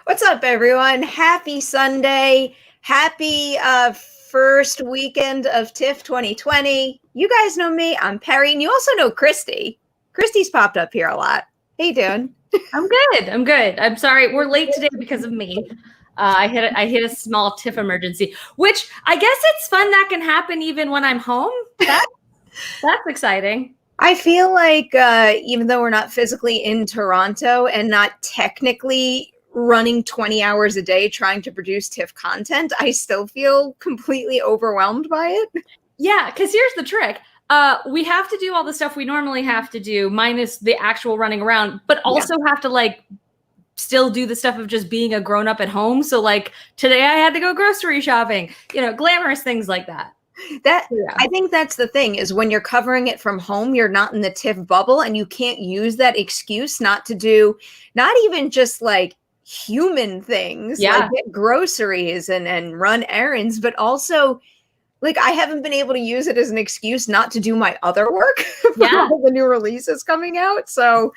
What's up, everyone? Happy Sunday. Happy first weekend of Tiff 2020. You guys know me. I'm Perri, and you also know Kristy. Kristy's popped up here a lot. How you doing? I'm good. I'm sorry. We're late today because of me. I hit a small Tiff emergency, which I guess it's fun that can happen even when I'm home. That's exciting. I feel like even though we're not physically in Toronto and not technically running 20 hours a day trying to produce Tiff content, I still feel completely overwhelmed by it. Yeah, because here's the trick. We have to do all the stuff we normally have to do, minus the actual running around, but also have to still do the stuff of just being a grown-up at home. So today I had to go grocery shopping, glamorous things like that. I think that's the thing, is when you're covering it from home, you're not in the Tiff bubble, and you can't use that excuse not to do, not even just human things, like get groceries and run errands, but also I haven't been able to use it as an excuse not to do my other work for all the new releases coming out. So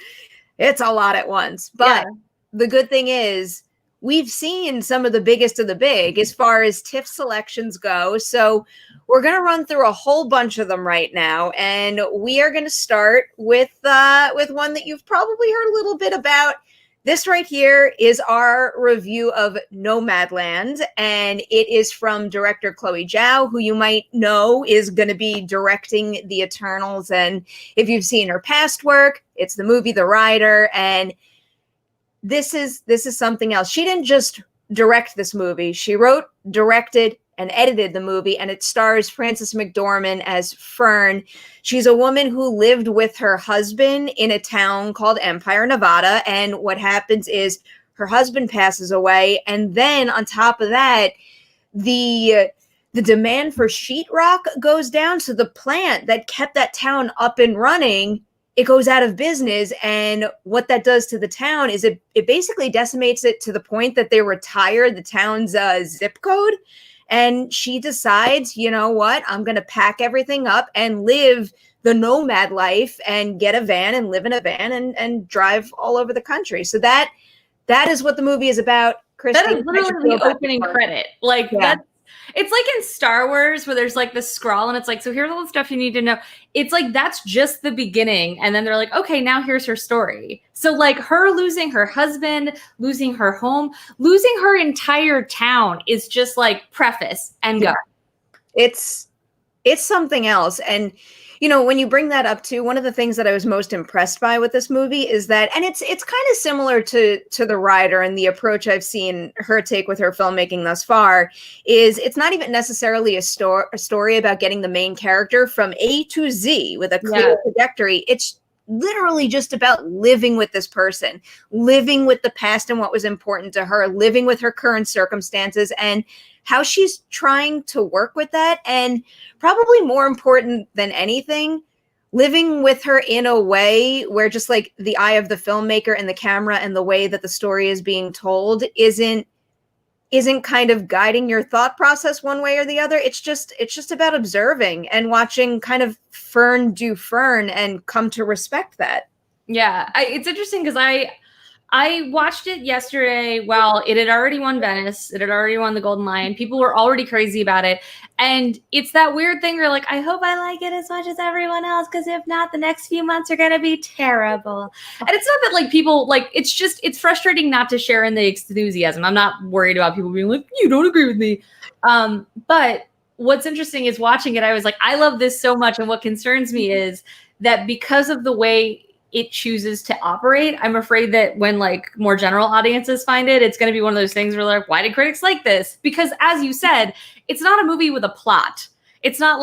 it's a lot at once. But the good thing is we've seen some of the biggest of the big as far as Tiff selections go. So we're going to run through a whole bunch of them right now. And we are going to start with one that you've probably heard a little bit about. This right here is our review of Nomadland, and it is from director Chloé Zhao, who you might know is going to be directing The Eternals. And if you've seen her past work, it's the movie The Rider, and this is something else. She didn't just direct this movie. She wrote, directed, and edited the movie, and it stars Frances McDormand as Fern. She's a woman who lived with her husband in a town called Empire, Nevada, and what happens is her husband passes away, and then on top of that, the demand for sheetrock goes down, so the plant that kept that town up and running, it goes out of business. And what that does to the town is it basically decimates it to the point that they retire the town's zip code. And she decides, you know what, I'm going to pack everything up and live the nomad life and get a van and live in a van and drive all over the country. So that is what the movie is about. Kristy, that is literally the opening credit. It's like in Star Wars where there's the scroll and it's so here's all the stuff you need to know. It's that's just the beginning. And then they're okay, now here's her story. So her losing her husband, losing her home, losing her entire town is just preface and go. It's something else. And when you bring that up too, one of the things that I was most impressed by with this movie is that, and it's kind of similar to The Rider and the approach I've seen her take with her filmmaking thus far, is it's not even necessarily a story about getting the main character from A to Z with a clear trajectory. It's literally just about living with this person, living with the past and what was important to her, living with her current circumstances and how she's trying to work with that. And probably more important than anything, living with her in a way where just the eye of the filmmaker and the camera and the way that the story is being told isn't kind of guiding your thought process one way or the other. It's just about observing and watching kind of Fern do Fern and come to respect that. Yeah, it's interesting because I watched it yesterday while it had already won Venice. It had already won the Golden Lion. People were already crazy about it. And it's that weird thing where I hope I like it as much as everyone else, because if not, the next few months are going to be terrible. And it's not that people it's frustrating not to share in the enthusiasm. I'm not worried about people being you don't agree with me. But what's interesting is watching it, I was I love this so much. And what concerns me is that because of the way it chooses to operate, I'm afraid that when more general audiences find it, it's going to be one of those things where why did critics like this? Because as you said, it's not a movie with a plot. It's not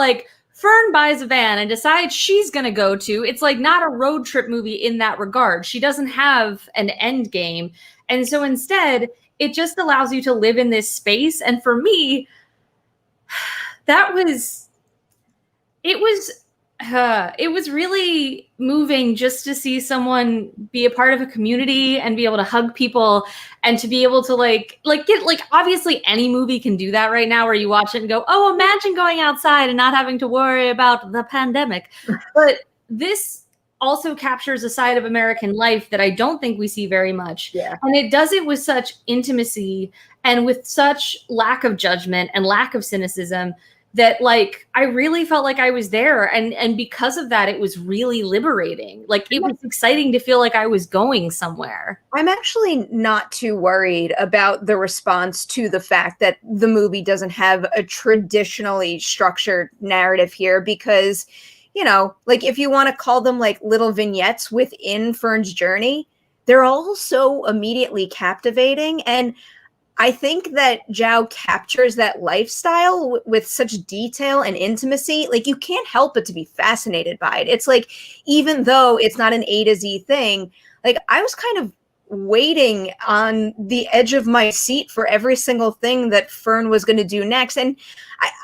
Fern buys a van and decides she's going to go to. It's not a road trip movie in that regard. She doesn't have an end game. And so instead, it just allows you to live in this space. And for me, it was really moving just to see someone be a part of a community and be able to hug people and to be able to get obviously any movie can do that right now where you watch it and go, oh, imagine going outside and not having to worry about the pandemic. But this also captures a side of American life that I don't think we see very much. Yeah. And it does it with such intimacy and with such lack of judgment and lack of cynicism that like I really felt like I was there, and because of that it was really liberating. Like it was exciting to feel like I was going somewhere. I'm actually not too worried about the response to the fact that the movie doesn't have a traditionally structured narrative here, because, you know, like if you want to call them like little vignettes within Fern's journey, they're all so immediately captivating. And I think that Zhao captures that lifestyle with such detail and intimacy. Like you can't help but to be fascinated by it. It's like, even though it's not an A to Z thing, like I was kind of waiting on the edge of my seat for every single thing that Fern was going to do next. And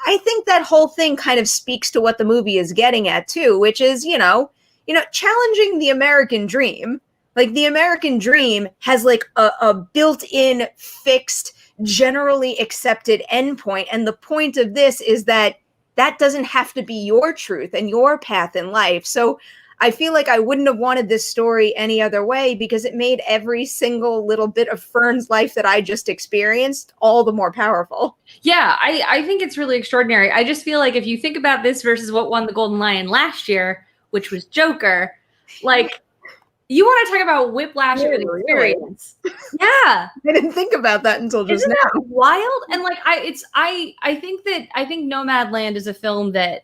I think that whole thing kind of speaks to what the movie is getting at too, which is, challenging the American dream. Like the American dream has like a built-in fixed, generally accepted endpoint. And the point of this is that doesn't have to be your truth and your path in life. So I feel like I wouldn't have wanted this story any other way, because it made every single little bit of Fern's life that I just experienced all the more powerful. Yeah, I think it's really extraordinary. I just feel like if you think about this versus what won the Golden Lion last year, which was Joker, like, you want to talk about whiplash of an experience. Really? Yeah. I didn't think about that until just Isn't now. That wild? And like I think Nomadland is a film that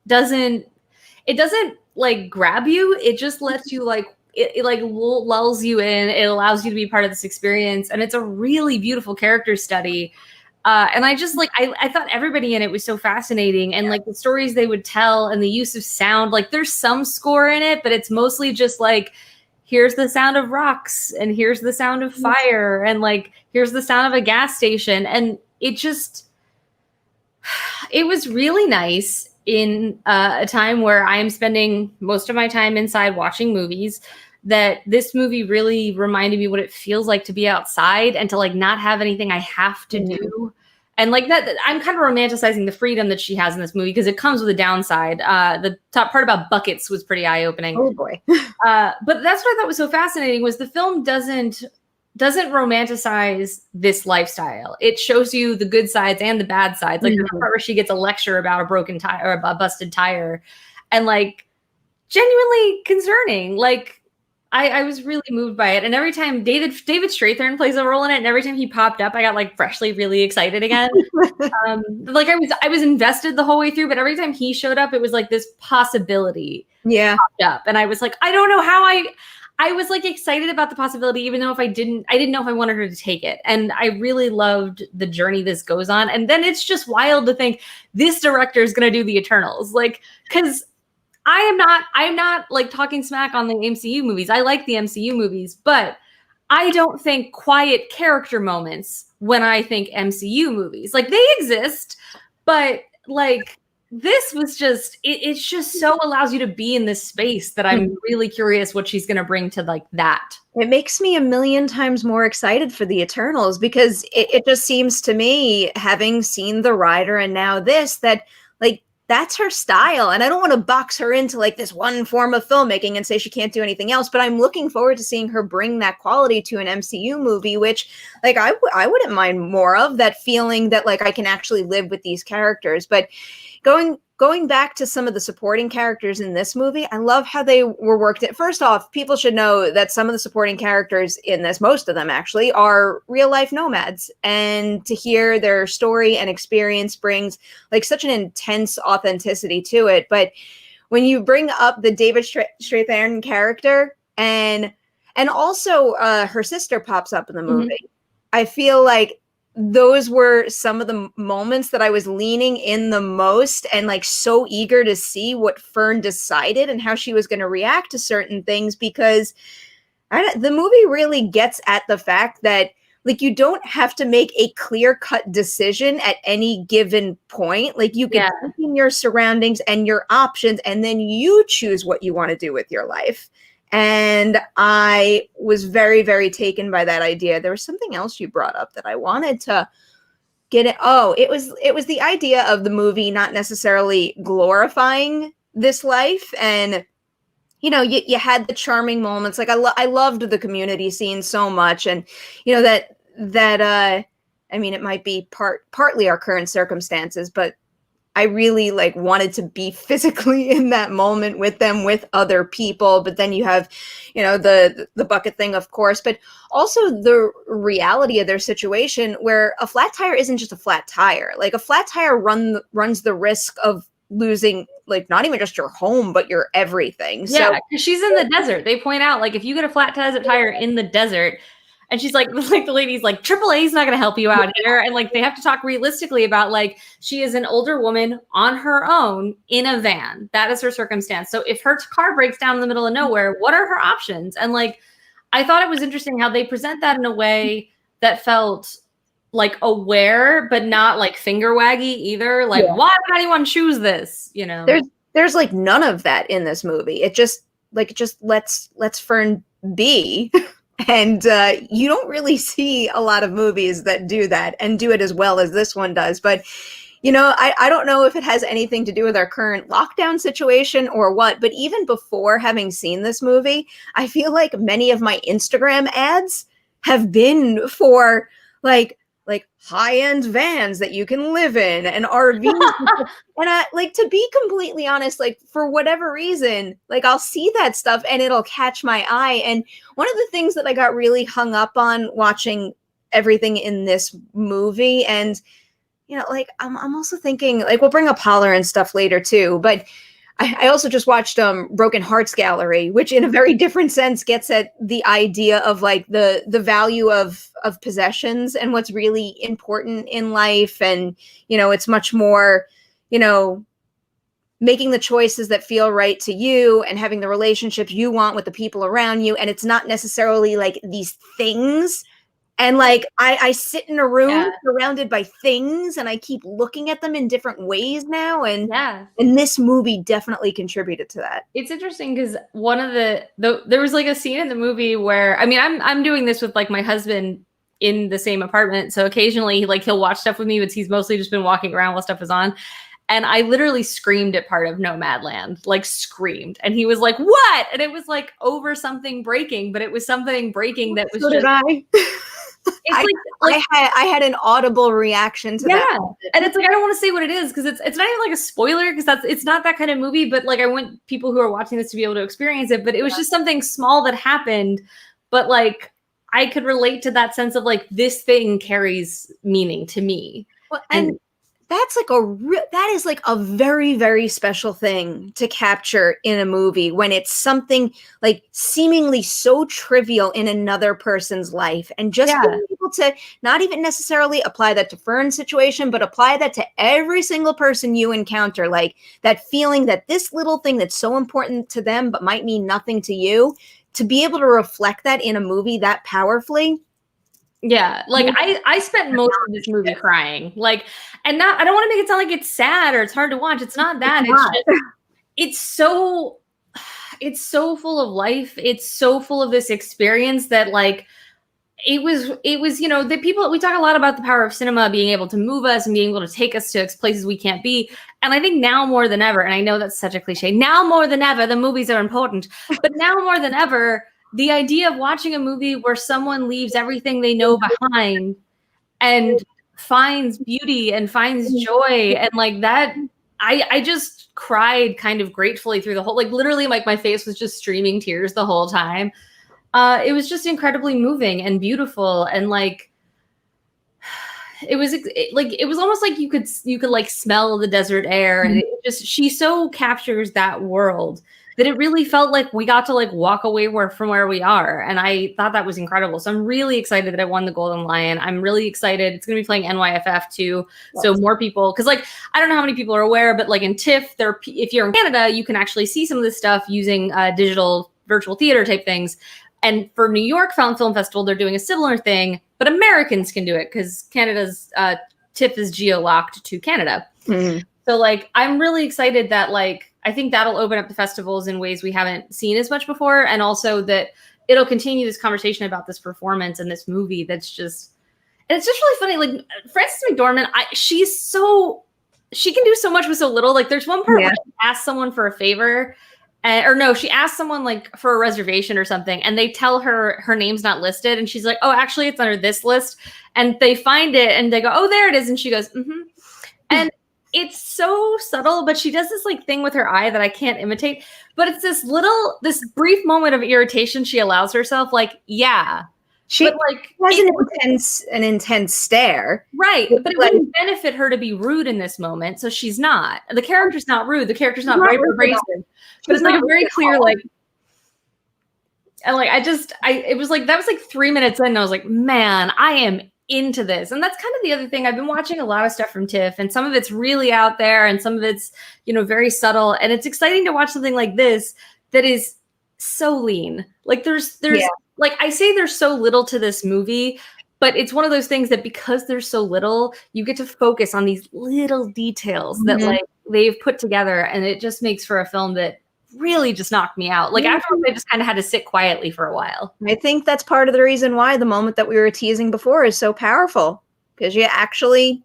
doesn't like grab you. It just lets you like it like lulls you in. It allows you to be part of this experience, and it's a really beautiful character study. And I just like I thought everybody in it was so fascinating, and like the stories they would tell and the use of sound. Like there's some score in it, but it's mostly just like, here's the sound of rocks, and here's the sound of fire, and like here's the sound of a gas station. And it was really nice in a time where I am spending most of my time inside watching movies, that this movie really reminded me what it feels like to be outside and to like not have anything I have to do. And like that, I'm kind of romanticizing the freedom that she has in this movie, because it comes with a downside. The top part about buckets was pretty eye-opening. Oh boy. But that's what I thought was so fascinating, was the film doesn't romanticize this lifestyle. It shows you the good sides and the bad sides. Like the part where she gets a lecture about a broken tire or a busted tire, and like genuinely concerning. Like I was really moved by it. And every time David Strathairn plays a role in it, and every time he popped up, I got like freshly really excited again. Like I was invested the whole way through, but every time he showed up, it was like this possibility popped up. And I was like, I don't know how I was like excited about the possibility, even though I didn't know if I wanted her to take it. And I really loved the journey this goes on. And then it's just wild to think this director is going to do the Eternals. Like, because I'm not like talking smack on the MCU movies. I like the MCU movies, but I don't think quiet character moments when I think MCU movies. Like they exist, but like this was just, it's just so allows you to be in this space that I'm really curious what she's going to bring to like that. It makes me a million times more excited for the Eternals, because it just seems to me, having seen The Rider and now this, that like that's her style. And I don't want to box her into like this one form of filmmaking and say she can't do anything else, but I'm looking forward to seeing her bring that quality to an MCU movie, which like I wouldn't mind more of, that feeling that like I can actually live with these characters. But going back to some of the supporting characters in this movie, I love how they were worked at. First off, people should know that some of the supporting characters in this, most of them actually, are real life nomads. And to hear their story and experience brings like such an intense authenticity to it. But when you bring up the David Strathairn character and also her sister pops up in the movie, I feel like those were some of the moments that I was leaning in the most, and like so eager to see what Fern decided and how she was going to react to certain things, because the movie really gets at the fact that like you don't have to make a clear-cut decision at any given point. Like you can take in your surroundings and your options, and then you choose what you want to do with your life. And I was very, very taken by that idea. There was something else you brought up that I wanted to get it. Oh, it was the idea of the movie not necessarily glorifying this life. And, you know, you had the charming moments. Like I loved the community scene so much, and you know that I mean, it might be partly our current circumstances, but I really like wanted to be physically in that moment with them, with other people. But then you have, you know, the bucket thing, of course, but also the reality of their situation where a flat tire isn't just a flat tire. Like a flat tire runs the risk of losing, like, not even just your home, but your everything. Yeah, because she's in the desert. They point out, like, if you get a flat tire in the desert, and she's like the lady's like, AAA is not going to help you out here. And like, they have to talk realistically about, like, she is an older woman on her own in a van. That is her circumstance. So if her car breaks down in the middle of nowhere, what are her options? And like, I thought it was interesting how they present that in a way that felt like aware, but not like finger waggy either. Like, why would anyone choose this? You know, there's like none of that in this movie. It just lets Fern be. And you don't really see a lot of movies that do that and do it as well as this one does. But, you know, I don't know if it has anything to do with our current lockdown situation or what, but even before having seen this movie, I feel like many of my Instagram ads have been for like high-end vans that you can live in and RVs. And I, like, to be completely honest, like, for whatever reason, like, I'll see that stuff and it'll catch my eye. And one of the things that I got really hung up on watching everything in this movie, and, you know, like, I'm also thinking, like, we'll bring up Holler and stuff later too, but I also just watched Broken Hearts Gallery, which in a very different sense gets at the idea of like the value of possessions and what's really important in life. And, you know, it's much more, you know, making the choices that feel right to you and having the relationships you want with the people around you. And it's not necessarily like these things. And like, I sit in a room surrounded by things and I keep looking at them in different ways now. And this movie definitely contributed to that. It's interesting because one of there was like a scene in the movie where, I mean, I'm doing this with like my husband in the same apartment. So occasionally like he'll watch stuff with me, but he's mostly just been walking around while stuff is on. And I literally screamed at part of Nomadland, like screamed. And he was like, what? And it was like over something breaking, but it was something breaking that was so just... It's I had an audible reaction to that. And it's like, I don't want to say what it is because it's not even like a spoiler because it's not that kind of movie, but like I want people who are watching this to be able to experience it. But it was just something small that happened, but like I could relate to that sense of like this thing carries meaning to me. Well, and that's like that is like a very, very special thing to capture in a movie when it's something like seemingly so trivial in another person's life, and just being able to not even necessarily apply that to Fern's situation, but apply that to every single person you encounter, like that feeling that this little thing that's so important to them but might mean nothing to you, to be able to reflect that in a movie that powerfully. Yeah, like I spent most of this movie crying, like, and not, I don't want to make it sound like it's sad or it's hard to watch. It's not that. It's so full of life. It's so full of this experience that like, it was, you know, the people, we talk a lot about the power of cinema being able to move us and being able to take us to places we can't be. And I think now more than ever, and I know that's such a cliche, now more than ever, the movies are important, but now more than ever, the idea of watching a movie where someone leaves everything they know behind and finds beauty and finds joy and like that, I just cried kind of gratefully through the whole, like literally like my face was just streaming tears the whole time. It was just incredibly moving and beautiful. And like, it was almost like you could like smell the desert air. And it just, she so captures that world that it really felt like we got to like walk away from where we are. And I thought that was incredible. So I'm really excited that I won the Golden Lion. I'm really excited. It's going to be playing NYFF too. So more people, because like, I don't know how many people are aware, but like in TIFF, if you're in Canada, you can actually see some of this stuff using digital virtual theater type things. And for New York Film Festival, they're doing a similar thing, but Americans can do it because Canada's TIFF is geo-locked to Canada. Mm-hmm. So like, I'm really excited that like, I think that'll open up the festivals in ways we haven't seen as much before. And also that it'll continue this conversation about this performance and this movie that's just, and it's just really funny. Like Frances McDormand, she can do so much with so little. Like there's one part where she asks someone for a favor or no, she asked someone like for a reservation or something, and they tell her her name's not listed, and she's like, oh, actually it's under this list, and they find it and they go, oh, there it is, and she goes, and it's so subtle, but she does this like thing with her eye that I can't imitate, but it's this brief moment of irritation she allows herself, like, yeah. She has an intense stare. Right. But it wouldn't benefit her to be rude in this moment. So she's not. The character's not rude. The character's not very abrasive. But it's like a very clear, like, and like, it was like, that was like 3 minutes in. And I was like, man, I am into this. And that's kind of the other thing. I've been watching a lot of stuff from Tiff, and some of it's really out there and some of it's, very subtle. And it's exciting to watch something like this that is so lean. Like there's like, I say there's so little to this movie, but it's one of those things that because there's so little, you get to focus on these little details that like they've put together, and it just makes for a film that really just knocked me out. Like afterwards, I just kind of had to sit quietly for a while. I think that's part of the reason why the moment that we were teasing before is so powerful, because you actually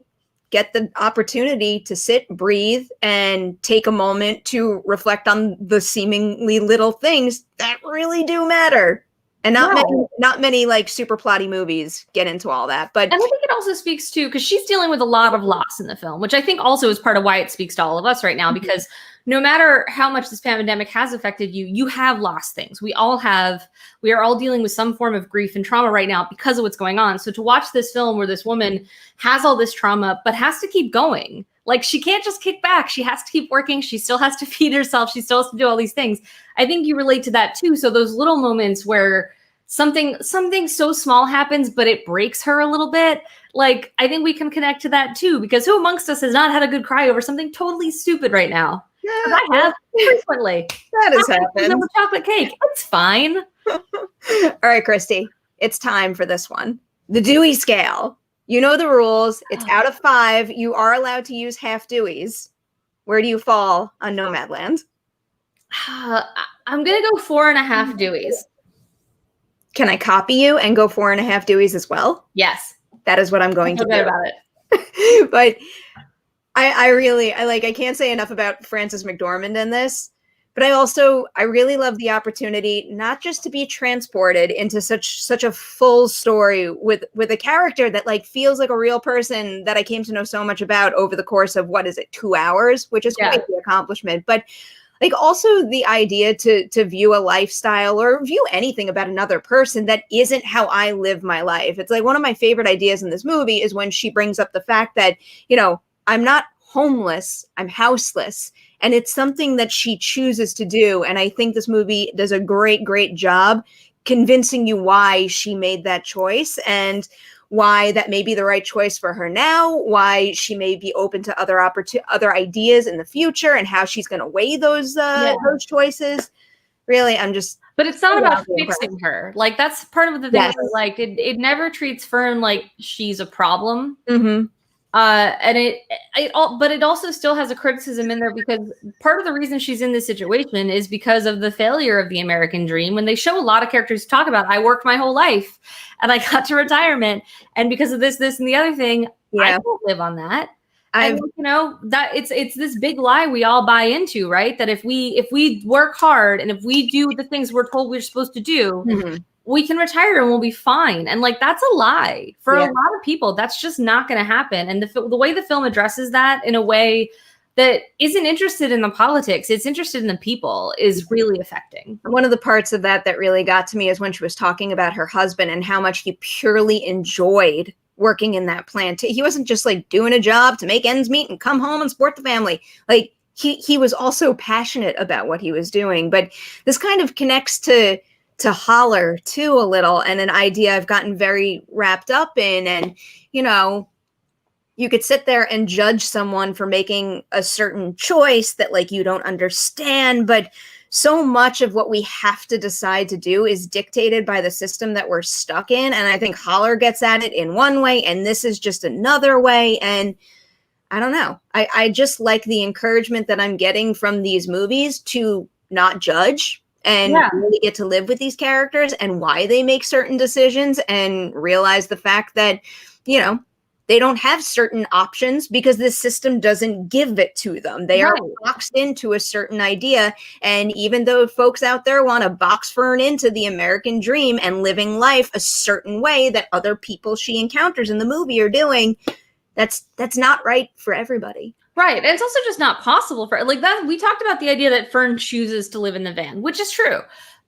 get the opportunity to sit, breathe, and take a moment to reflect on the seemingly little things that really do matter. And not many like super plotty movies get into all that. But and I think it also speaks to, because she's dealing with a lot of loss in the film, which I think also is part of why it speaks to all of us right now, because no matter how much this pandemic has affected you, you have lost things. We are all dealing with some form of grief and trauma right now because of what's going on. So to watch this film where this woman has all this trauma, but has to keep going, like she can't just kick back. She has to keep working. She still has to feed herself. She still has to do all these things. I think you relate to that too. So those little moments where something so small happens, but it breaks her a little bit. Like, I think we can connect to that too, because who amongst us has not had a good cry over something totally stupid right now? Yeah, I have frequently. That has happened. With chocolate cake. It's fine. All right, Kristy, it's time for this one. The Dewey scale. You know the rules. It's out of 5. You are allowed to use half Deweys. Where do you fall on Nomadland? I'm going to go 4.5 Deweys. Can I copy you and go 4.5 Deweys as well? Yes. That is what I'm going to do. About it. But I can't say enough about Frances McDormand in this, but I really love the opportunity not just to be transported into such a full story with a character that like feels like a real person that I came to know so much about over the course of 2 hours, which is quite the accomplishment. But like also the idea to view a lifestyle or view anything about another person that isn't how I live my life. It's like one of my favorite ideas in this movie is when she brings up the fact that, I'm not homeless, I'm houseless. And it's something that she chooses to do. And I think this movie does a great, great job convincing you why she made that choice and why that may be the right choice for her now, why she may be open to other ideas in the future and how she's going to weigh those choices. Really, but it's not about fixing her. Like that's part of the thing. Yes. Like it never treats Fern like she's a problem. Mm-hmm. And it also still has a criticism in there because part of the reason she's in this situation is because of the failure of the American dream. When they show a lot of characters talk about, I worked my whole life and I got to retirement, and because of this and the other thing, I don't live on that. And that it's this big lie we all buy into, right? That if we work hard and if we do the things we're told we're supposed to do, mm-hmm. we can retire and we'll be fine. And like, that's a lie for a lot of people. That's just not going to happen. And the way the film addresses that in a way that isn't interested in the politics, it's interested in the people, is really affecting. One of the parts of that really got to me is when she was talking about her husband and how much he purely enjoyed working in that plant. He wasn't just like doing a job to make ends meet and come home and support the family. Like he was also passionate about what he was doing. But this kind of connects to Holler too a little, and an idea I've gotten very wrapped up in. And, you could sit there and judge someone for making a certain choice that like you don't understand, but so much of what we have to decide to do is dictated by the system that we're stuck in. And I think Holler gets at it in one way, and this is just another way. And I don't know. I just like the encouragement that I'm getting from these movies to not judge and really get to live with these characters and why they make certain decisions and realize the fact that, have certain options because this system doesn't give it to them. They are boxed into a certain idea. And even though folks out there want to box Fern into the American dream and living life a certain way that other people she encounters in the movie are doing, that's not right for everybody. Right. And it's also just not possible for like that. We talked about the idea that Fern chooses to live in the van, which is true.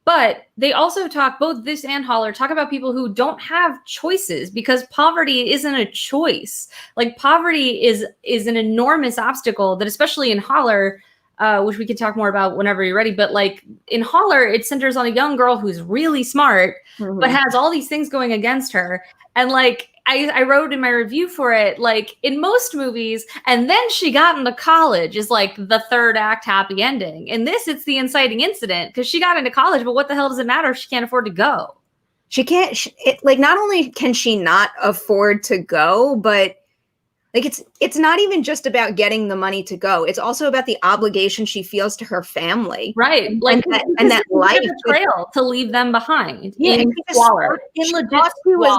But they also talk, both this and Holler, talk about people who don't have choices because poverty isn't a choice. Like poverty is an enormous obstacle that, especially in Holler, which we can talk more about whenever you're ready. But like in Holler, it centers on a young girl who's really smart, but has all these things going against her. And like, I wrote in my review for it, like in most movies, and then she got into college is like the third act happy ending. In this, it's the inciting incident because she got into college, but what the hell does it matter if she can't afford to go? She can't, like, not only can she not afford to go, but like it's not even just about getting the money to go. It's also about the obligation she feels to her family. Right. Like and that life betrayal to leave them behind. Yeah, in squalor. She thought she was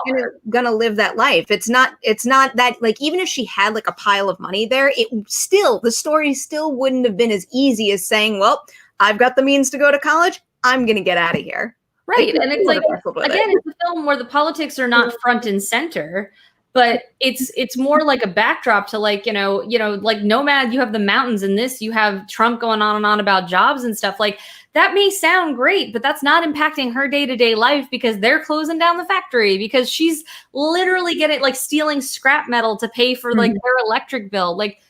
gonna live that life. It's not that, like, even if she had like a pile of money there, the story still wouldn't have been as easy as saying, well, I've got the means to go to college, I'm gonna get out of here. Right. And it's like, again, it's a film where the politics are not front and center. But it's more like a backdrop to like, you know, like Nomad, you have the mountains, and this, you have Trump going on and on about jobs and stuff. Like that may sound great, but that's not impacting her day-to-day life because they're closing down the factory because she's literally like stealing scrap metal to pay for like their electric bill. Like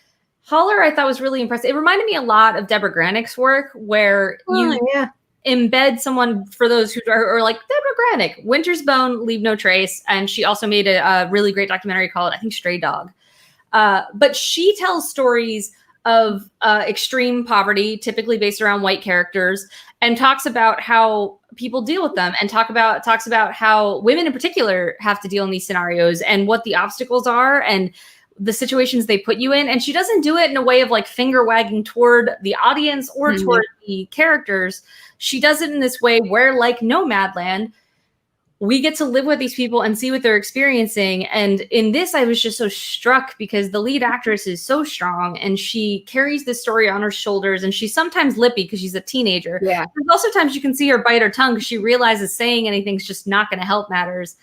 Holler, I thought was really impressive. It reminded me a lot of Deborah Granick's work where embed someone, for those who are like Deborah Granick, Winter's Bone, Leave No Trace. And she also made a really great documentary called, I think, Stray Dog. But she tells stories of extreme poverty, typically based around white characters, and talks about how people deal with them and talks about how women in particular have to deal in these scenarios and what the obstacles are and the situations they put you in. And she doesn't do it in a way of like finger wagging toward the audience or toward the characters. She does it in this way where, like Nomadland, we get to live with these people and see what they're experiencing. And in this, I was just so struck because the lead actress is so strong and she carries this story on her shoulders, and she's sometimes lippy because she's a teenager. Yeah. There's also times you can see her bite her tongue because she realizes saying anything's just not going to help matters.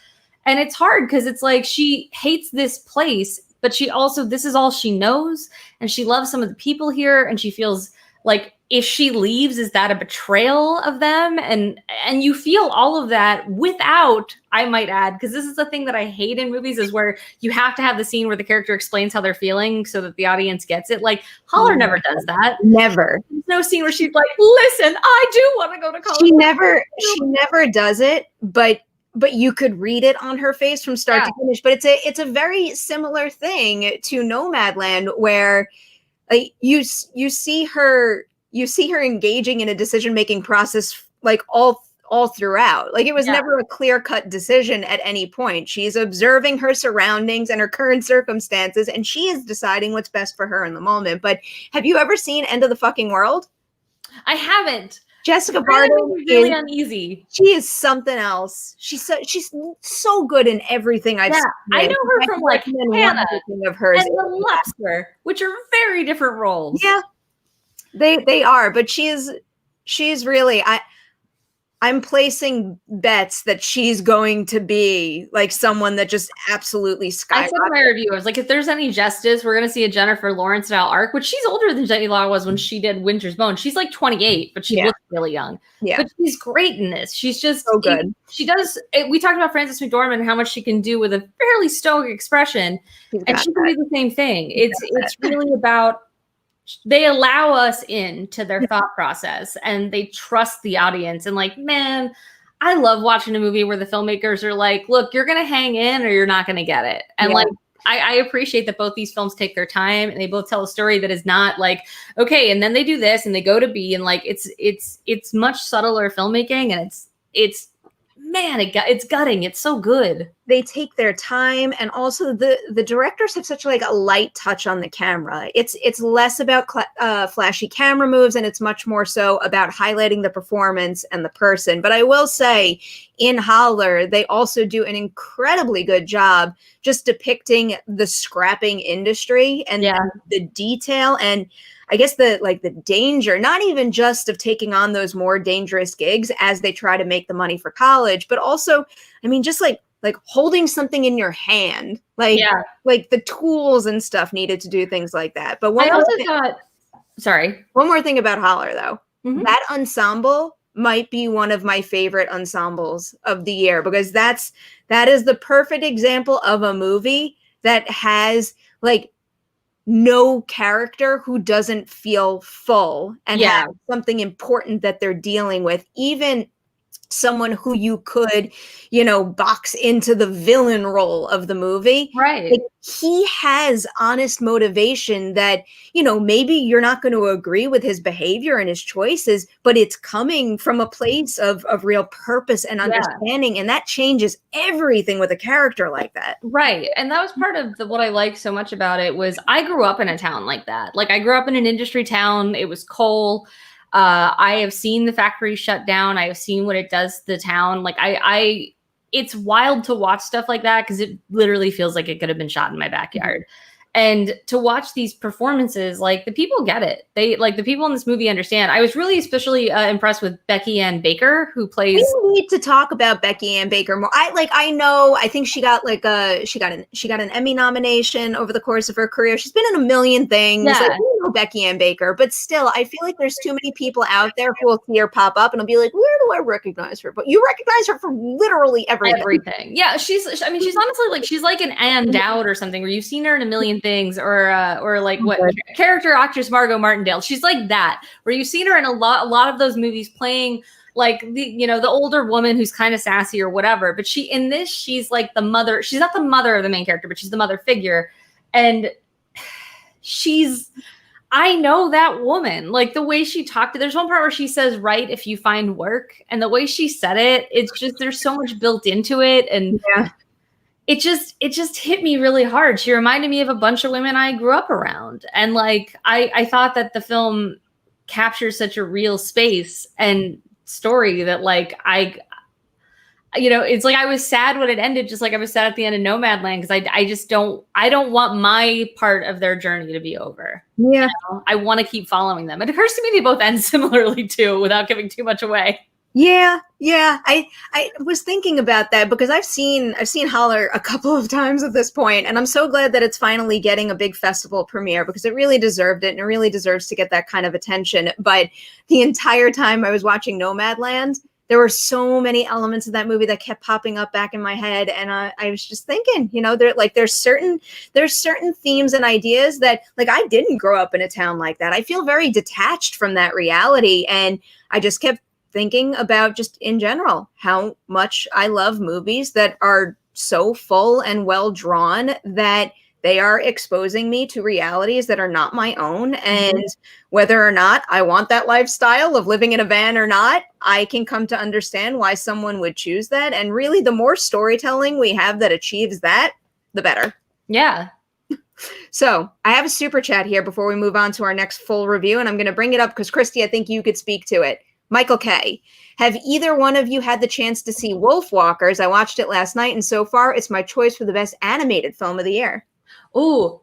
And it's hard because it's like she hates this place, but she also, this is all she knows. And she loves some of the people here. And she feels like if she leaves, is that a betrayal of them? And you feel all of that without, I might add, because this is the thing that I hate in movies, is where you have to have the scene where the character explains how they're feeling so that the audience gets it. Like Holler never does that. Never. There's no scene where she's like, listen, I do want to go to college. She never does it, but you could read it on her face from start to finish. But it's a very similar thing to Nomadland, where you see her engaging in a decision-making process like all throughout. Like it was never a clear-cut decision at any point. She's observing her surroundings and her current circumstances, and she is deciding what's best for her in the moment. But have you ever seen End of the Fucking World? I haven't. Jessica Barden is really uneasy. She is something else. She's so good in everything I've seen. I know her from like Hannah of hers and The Lobster, which are very different roles. Yeah, they are. But she's really, I'm placing bets that she's going to be like someone that just absolutely skyrockets. I said in my review, I was like, if there's any justice, we're going to see a Jennifer Lawrence style arc, which she's older than Jenny Law was when she did Winter's Bone. She's like 28, but she looks really young. Yeah. But she's great in this. She's just so good. She does. We talked about Frances McDormand and how much she can do with a fairly stoic expression. And she can do the same thing. It's really about, they allow us into their thought process and they trust the audience. And like, man, I love watching a movie where the filmmakers are like, look, you're going to hang in or you're not going to get it. And like, I appreciate that both these films take their time and they both tell a story that is not like, okay, and then they do this and they go to B, and like, it's much subtler filmmaking, and it's gutting. It's so good. they take their time, and also the directors have such like a light touch on the camera. It's less about flashy camera moves, and it's much more so about highlighting the performance and the person. But I will say, in Holler, they also do an incredibly good job just depicting the scrapping industry and the detail, and I guess the danger, not even just of taking on those more dangerous gigs as they try to make the money for college, but also, I mean, just like holding something in your hand, like the tools and stuff needed to do things like that. But one more thing about Holler, though, that ensemble might be one of my favorite ensembles of the year, because that is the perfect example of a movie that has like no character who doesn't feel full and have something important that they're dealing with, even someone who you could, box into the villain role of the movie. Right. Like, he has honest motivation that, maybe you're not going to agree with his behavior and his choices, but it's coming from a place of real purpose and understanding. And that changes everything with a character like that. Right. And that was part of what I liked so much about it was I grew up in a town like that. Like, I grew up in an industry town. It was coal. I have seen the factory shut down. I have seen what it does to the town. Like, it's wild to watch stuff like that because it literally feels like it could have been shot in my backyard. And to watch these performances, like, the people get it. The people in this movie understand. I was really especially impressed with Becky Ann Baker, who plays. We need to talk about Becky Ann Baker more. I think she got an Emmy nomination over the course of her career. She's been in a million things. Yeah. Like, we know Becky Ann Baker, but still, I feel like there's too many people out there who will see her pop up and will be like, where do I recognize her? But you recognize her from literally everything. Yeah, she's honestly like, she's like an Ann Dowd or something, where you've seen her in a million things, or like what character actress Margot Martindale. She's like that, where you've seen her in a lot of those movies playing like the older woman who's kind of sassy or whatever. But she's like the mother. She's not the mother of the main character, but she's the mother figure. And I know that woman, like the way she talked to, there's one part where she says, "Right, if you find work," and the way she said it, it's just, there's so much built into it. And it just hit me really hard. She reminded me of a bunch of women I grew up around. And like, I thought that the film captures such a real space and story that like, it's like I was sad when it ended, just like I was sad at the end of Nomadland, because I don't want my part of their journey to be over. Yeah. I want to keep following them. It occurs to me they both end similarly too, without giving too much away. Yeah. I was thinking about that because I've seen Holler a couple of times at this point, and I'm so glad that it's finally getting a big festival premiere, because it really deserved it, and it really deserves to get that kind of attention. But the entire time I was watching Nomadland, there were so many elements of that movie that kept popping up back in my head. And I was just thinking, there's certain themes and ideas that, like, I didn't grow up in a town like that. I feel very detached from that reality. And I just kept thinking about, just in general, how much I love movies that are so full and well drawn that they are exposing me to realities that are not my own. And whether or not I want that lifestyle of living in a van or not, I can come to understand why someone would choose that. And really, the more storytelling we have that achieves that, the better. Yeah. So I have a super chat here before we move on to our next full review. And I'm going to bring it up because, Kristy, I think you could speak to it. Michael K. Have either one of you had the chance to see Wolfwalkers? I watched it last night, and so far it's my choice for the best animated film of the year. Ooh,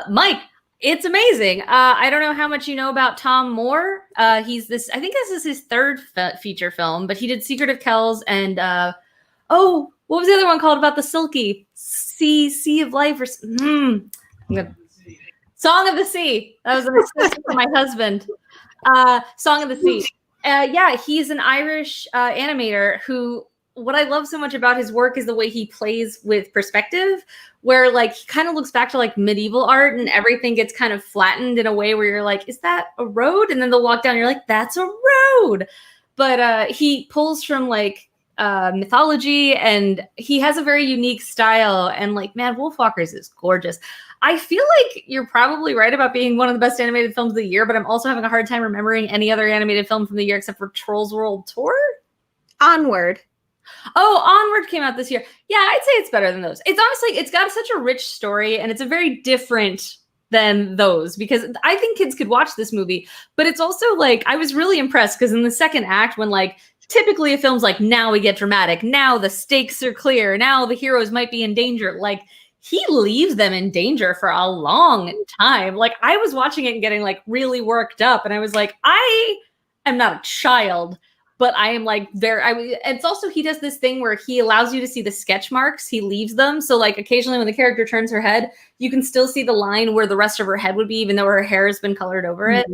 Mike, it's amazing. I don't know how much you know about Tom Moore. I think this is his third feature film, but he did Secret of Kells and, what was the other one called about the Silky? Sea of Life or Song of the Sea. That was an assist for my husband. Song of the Sea. He's an Irish animator who, what I love so much about his work is the way he plays with perspective, where like he kind of looks back to like medieval art and everything gets kind of flattened in a way where you're like, is that a road? And then they'll walk down and you're like, that's a road. But he pulls from like mythology, and he has a very unique style. And like, man, Wolfwalkers is gorgeous. I feel like you're probably right about being one of the best animated films of the year, but I'm also having a hard time remembering any other animated film from the year except for Trolls World Tour. Onward. Oh, Onward came out this year. Yeah, I'd say it's better than those. It's honestly, it's got such a rich story, and it's a very different than those, because I think kids could watch this movie, but it's also like, I was really impressed because in the second act, when like typically a film's like, now we get dramatic, now the stakes are clear, now the heroes might be in danger, like he leaves them in danger for a long time. Like I was watching it and getting like really worked up, and I was like, I am not a child, but I am like it's also, he does this thing where he allows you to see the sketch marks. He leaves them. So like occasionally when the character turns her head, you can still see the line where the rest of her head would be, even though her hair has been colored over it.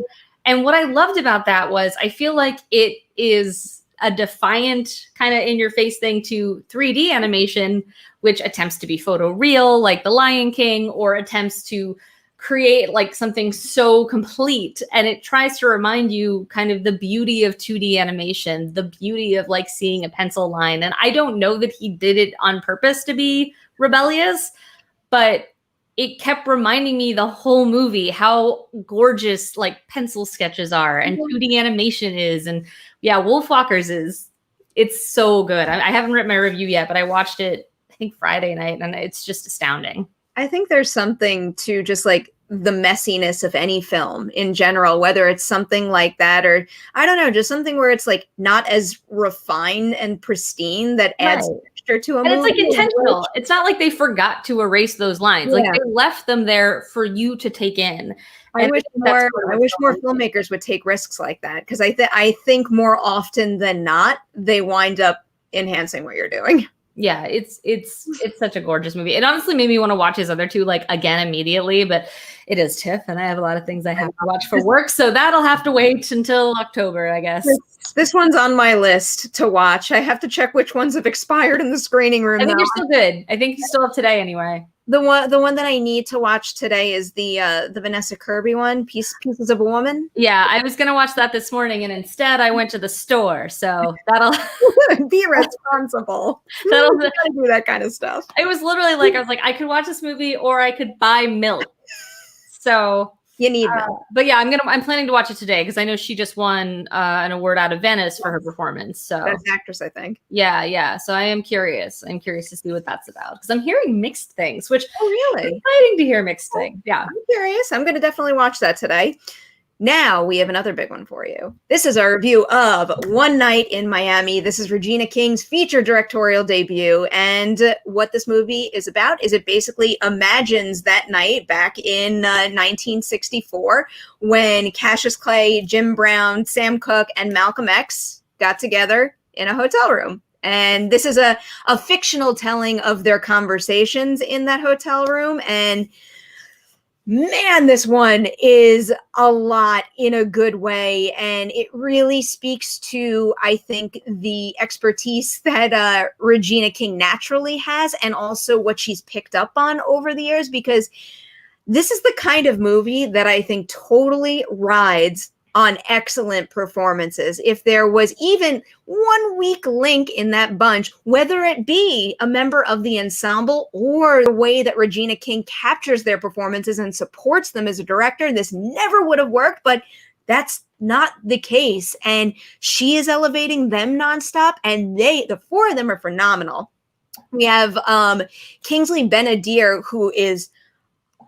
And what I loved about that was I feel like it is a defiant kind of in your face thing to 3D animation, which attempts to be photoreal like The Lion King, or attempts to create like something so complete, and it tries to remind you kind of the beauty of 2D animation, the beauty of like seeing a pencil line. And I don't know that he did it on purpose to be rebellious, but it kept reminding me the whole movie how gorgeous like pencil sketches are and 2D animation is. And yeah, Wolfwalkers it's so good. I haven't written my review yet, but I watched it I think Friday night, and it's just astounding. I think there's something to just like the messiness of any film in general, whether it's something like that, or I don't know, just something where it's like not as refined and pristine that adds texture to a movie. And it's like intentional. It's not like they forgot to erase those lines. Like they left them there for you to take in. I wish more filmmakers would take risks like that, because I think more often than not they wind up enhancing what you're doing. Yeah, it's such a gorgeous movie. It honestly made me want to watch his other two like again immediately, but it is Tiff, and I have a lot of things I have to watch for work, so that'll have to wait until October, I guess. This one's on my list to watch. I have to check which ones have expired in the screening room. I think you're still good. I think you still have today anyway. The one that I need to watch today is the Vanessa Kirby one, Pieces of a Woman. Yeah, I was gonna watch that this morning, and instead I went to the store. So that'll be responsible. That'll do that kind of stuff. It was literally like, I was like, I could watch this movie or I could buy milk. So you need milk. But yeah, I'm planning to watch it today because I know she just won an award out of Venice for her performance. So Best Actress, I think. Yeah. So I am curious. I'm curious to see what that's about, because I'm hearing mixed things, which really exciting to hear mixed things. Yeah, I'm curious. I'm going to definitely watch that today. Now we have another big one for you. This is our review of One Night in Miami. This is Regina King's feature directorial debut. And what this movie is about is it basically imagines that night back in 1964 when Cassius Clay, Jim Brown, Sam Cooke, and Malcolm X got together in a hotel room. And this is a fictional telling of their conversations in that hotel room. And man, this one is a lot in a good way. And it really speaks to, I think, the expertise that Regina King naturally has, and also what she's picked up on over the years, because this is the kind of movie that I think totally rides on excellent performances. If there was even one weak link in that bunch, whether it be a member of the ensemble or the way that Regina King captures their performances and supports them as a director, this never would have worked, but that's not the case. And she is elevating them nonstop, and the four of them are phenomenal. We have Kingsley Ben-Adir, who is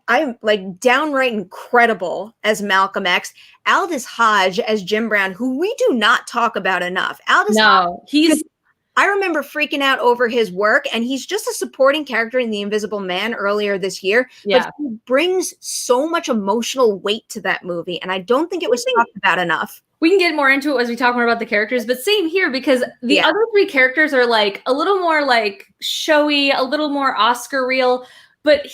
I'm like downright incredible as Malcolm X. Aldous Hodge as Jim Brown, who we do not talk about enough. I remember freaking out over his work, and he's just a supporting character in The Invisible Man earlier this year. Yeah. But he brings so much emotional weight to that movie, and I don't think it was talked about enough. We can get more into it as we talk more about the characters, but same here, because the other three characters are like a little more like showy, a little more Oscar reel. But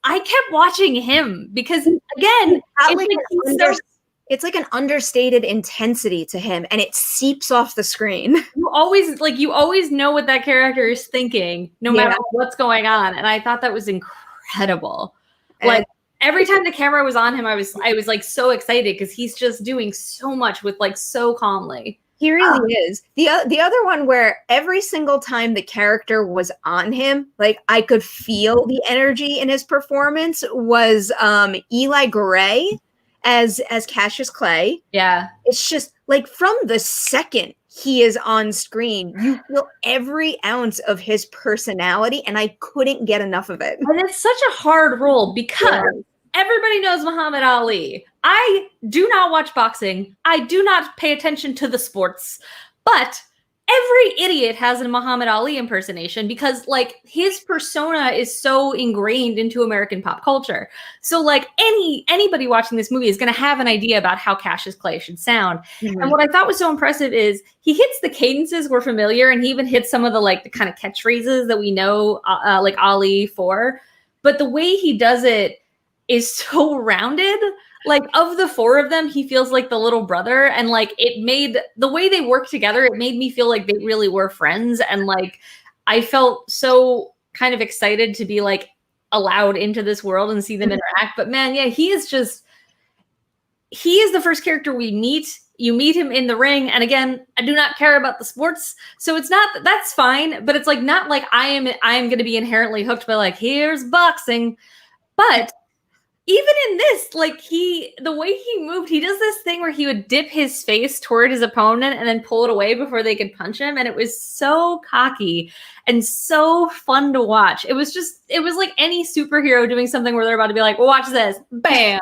I kept watching him because, again, it's like an understated intensity to him, and it seeps off the screen. You always know what that character is thinking, no matter what's going on. And I thought that was incredible. Like every time the camera was on him, I was like so excited because he's just doing so much with like so calmly. He really is. The other one where every single time the character was on him, like I could feel the energy in his performance, was Eli Gray as Cassius Clay. Yeah. It's just like from the second he is on screen. You feel every ounce of his personality, and I couldn't get enough of it. And it's such a hard role because everybody knows Muhammad Ali. I do not watch boxing. I do not pay attention to the sports, but every idiot has a Muhammad Ali impersonation because like his persona is so ingrained into American pop culture. So like anybody watching this movie is going to have an idea about how Cassius Clay should sound. And what I thought was so impressive is he hits the cadences we're familiar, and he even hits some of the like the kind of catchphrases that we know like Ali for. But the way he does it is so rounded. Like of the four of them, he feels like the little brother, and like it made the way they work together, it made me feel like they really were friends. And like I felt so kind of excited to be like allowed into this world and see them interact. But man, yeah, he is the first character we meet. You meet him in the ring, and again, I do not care about the sports, so it's not that's fine, but it's like not like I am going to be inherently hooked by like here's boxing. But even in this, like the way he moved, he does this thing where he would dip his face toward his opponent and then pull it away before they could punch him. And it was so cocky and so fun to watch. It was like any superhero doing something where they're about to be like, well, watch this, bam.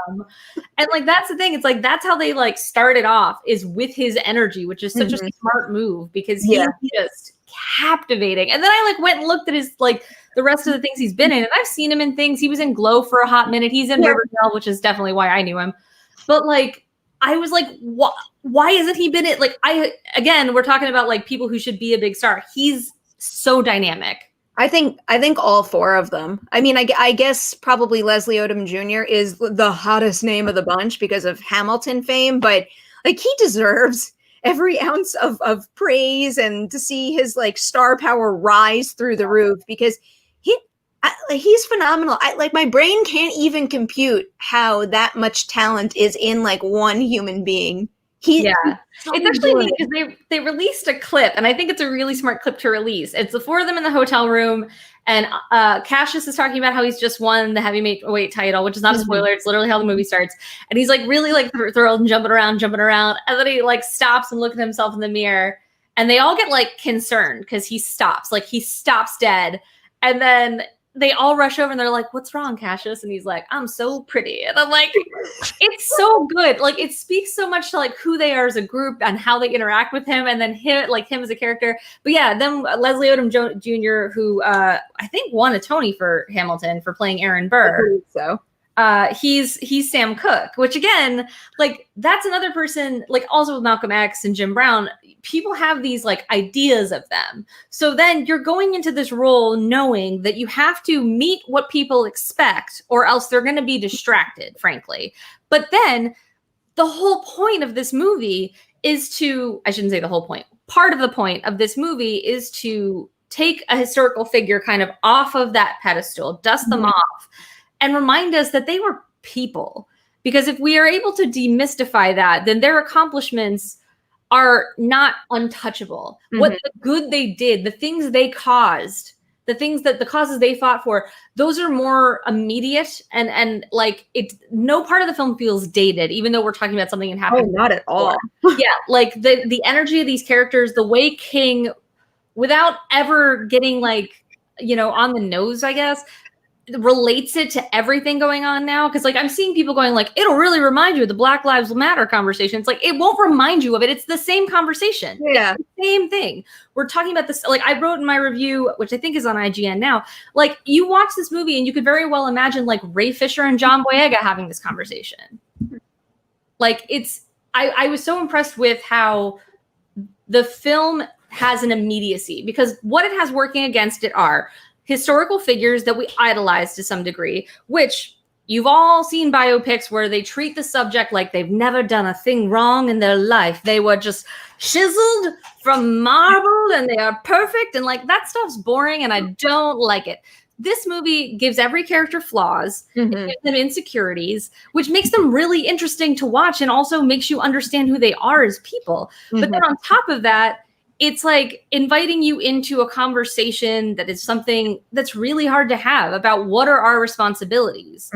And like, that's the thing. It's like, that's how they like started off, is with his energy, which is such a smart move because he's just captivating. And then I like went and looked at his, like, the rest of the things he's been in, and I've seen him in things. He was in Glow for a hot minute. He's in Riverdale, which is definitely why I knew him. But like, I was like, why hasn't he been it? Like, again, we're talking about like people who should be a big star. He's so dynamic. I think all four of them. I mean, I guess probably Leslie Odom Jr. is the hottest name of the bunch because of Hamilton fame, but like he deserves every ounce of praise and to see his like star power rise through the roof because he's phenomenal. My brain can't even compute how that much talent is in like one human being. It's actually neat because they released a clip, and I think it's a really smart clip to release. It's the four of them in the hotel room, and Cassius is talking about how he's just won the heavyweight title, which is not a spoiler. It's literally how the movie starts, and he's like really like thrilled and jumping around, and then he like stops and looks at himself in the mirror, and they all get like concerned because he stops dead, and then they all rush over and they're like, what's wrong, Cassius? And he's like, I'm so pretty. And I'm like, it's so good. Like it speaks so much to like who they are as a group and how they interact with him, and then him as a character. But yeah, then Leslie Odom Jr., who I think won a Tony for Hamilton for playing Aaron Burr. So he's Sam Cooke, which again, like that's another person, like also with Malcolm X and Jim Brown, people have these like ideas of them. So then you're going into this role knowing that you have to meet what people expect or else they're going to be distracted, frankly. But then the whole point of this movie is I shouldn't say the whole point. Part of the point of this movie is to take a historical figure kind of off of that pedestal, dust them off, and remind us that they were people. Because if we are able to demystify that, then their accomplishments are not untouchable. What the good they did, the things they caused, the causes they fought for, those are more immediate and like no part of the film feels dated, even though we're talking about something that happened. Oh, not at all. Yeah, like the energy of these characters, the way King, without ever getting like, on the nose, I guess, relates it to everything going on now. Because like I'm seeing people going like, it'll really remind you of the Black Lives Matter conversation. It's like, it won't remind you of it. It's the same conversation. Yeah. It's the same thing. We're talking about this. Like I wrote in my review, which I think is on IGN now, like you watch this movie and you could very well imagine like Ray Fisher and John Boyega having this conversation. Like I was so impressed with how the film has an immediacy, because what it has working against it are historical figures that we idolize to some degree, which you've all seen biopics where they treat the subject like they've never done a thing wrong in their life. They were just chiseled from marble and they are perfect. And like that stuff's boring and I don't like it. This movie gives every character flaws, it gives them insecurities, which makes them really interesting to watch and also makes you understand who they are as people. But then on top of that, it's like inviting you into a conversation that is something that's really hard to have about what are our responsibilities.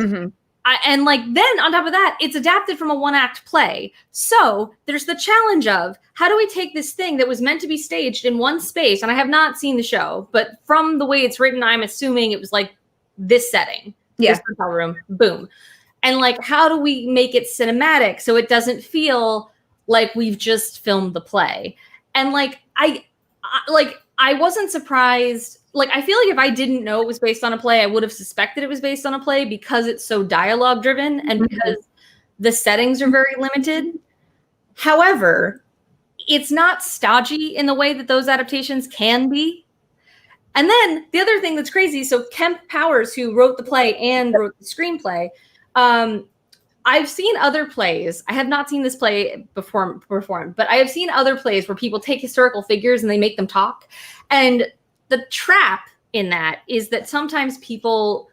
and like then on top of that, it's adapted from a one-act play. So there's the challenge of how do we take this thing that was meant to be staged in one space? And I have not seen the show, but from the way it's written, I'm assuming it was like this setting, this hotel room, boom. And like, how do we make it cinematic so it doesn't feel like we've just filmed the play? And like, I wasn't surprised. Like, I feel like if I didn't know it was based on a play, I would have suspected it was based on a play because it's so dialogue driven and because the settings are very limited. However, it's not stodgy in the way that those adaptations can be. And then the other thing that's crazy, so Kemp Powers, who wrote the play and wrote the screenplay, I've seen other plays. I have not seen this play performed, but I have seen other plays where people take historical figures and they make them talk. And the trap in that is that sometimes people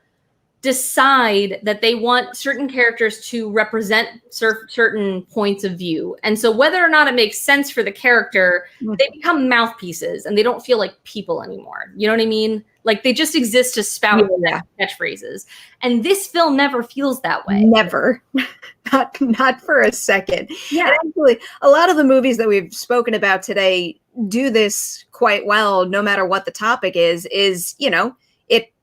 decide that they want certain characters to represent certain points of view. And so whether or not it makes sense for the character, they become mouthpieces and they don't feel like people anymore. You know what I mean? Like they just exist to spout catchphrases. And this film never feels that way. Never. Not for a second. Yeah. And actually, a lot of the movies that we've spoken about today do this quite well, no matter what the topic is, you know,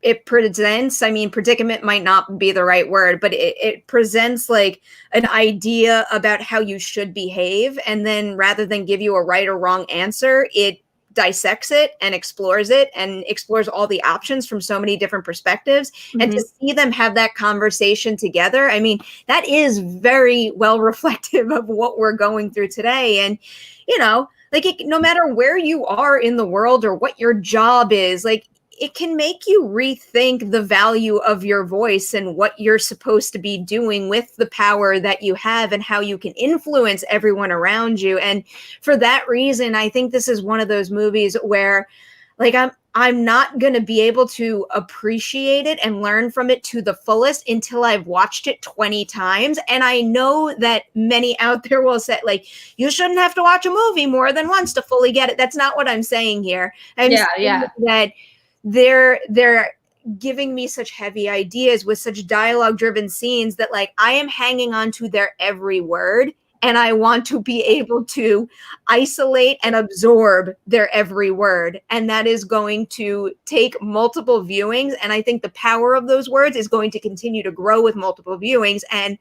it presents, I mean, predicament might not be the right word, but it presents like an idea about how you should behave. And then rather than give you a right or wrong answer, it dissects it and explores all the options from so many different perspectives. And to see them have that conversation together, I mean, that is very well reflective of what we're going through today. And, you know, like no matter where you are in the world or what your job is, like it can make you rethink the value of your voice and what you're supposed to be doing with the power that you have and how you can influence everyone around you. And for that reason, I think this is one of those movies where like I'm not going to be able to appreciate it and learn from it to the fullest until I've watched it 20 times. And I know that many out there will say like, you shouldn't have to watch a movie more than once to fully get it. That's not what I'm saying here. I'm saying that they're giving me such heavy ideas with such dialogue driven scenes that like I am hanging on to their every word and I want to be able to isolate and absorb their every word. And that is going to take multiple viewings. And I think the power of those words is going to continue to grow with multiple viewings. And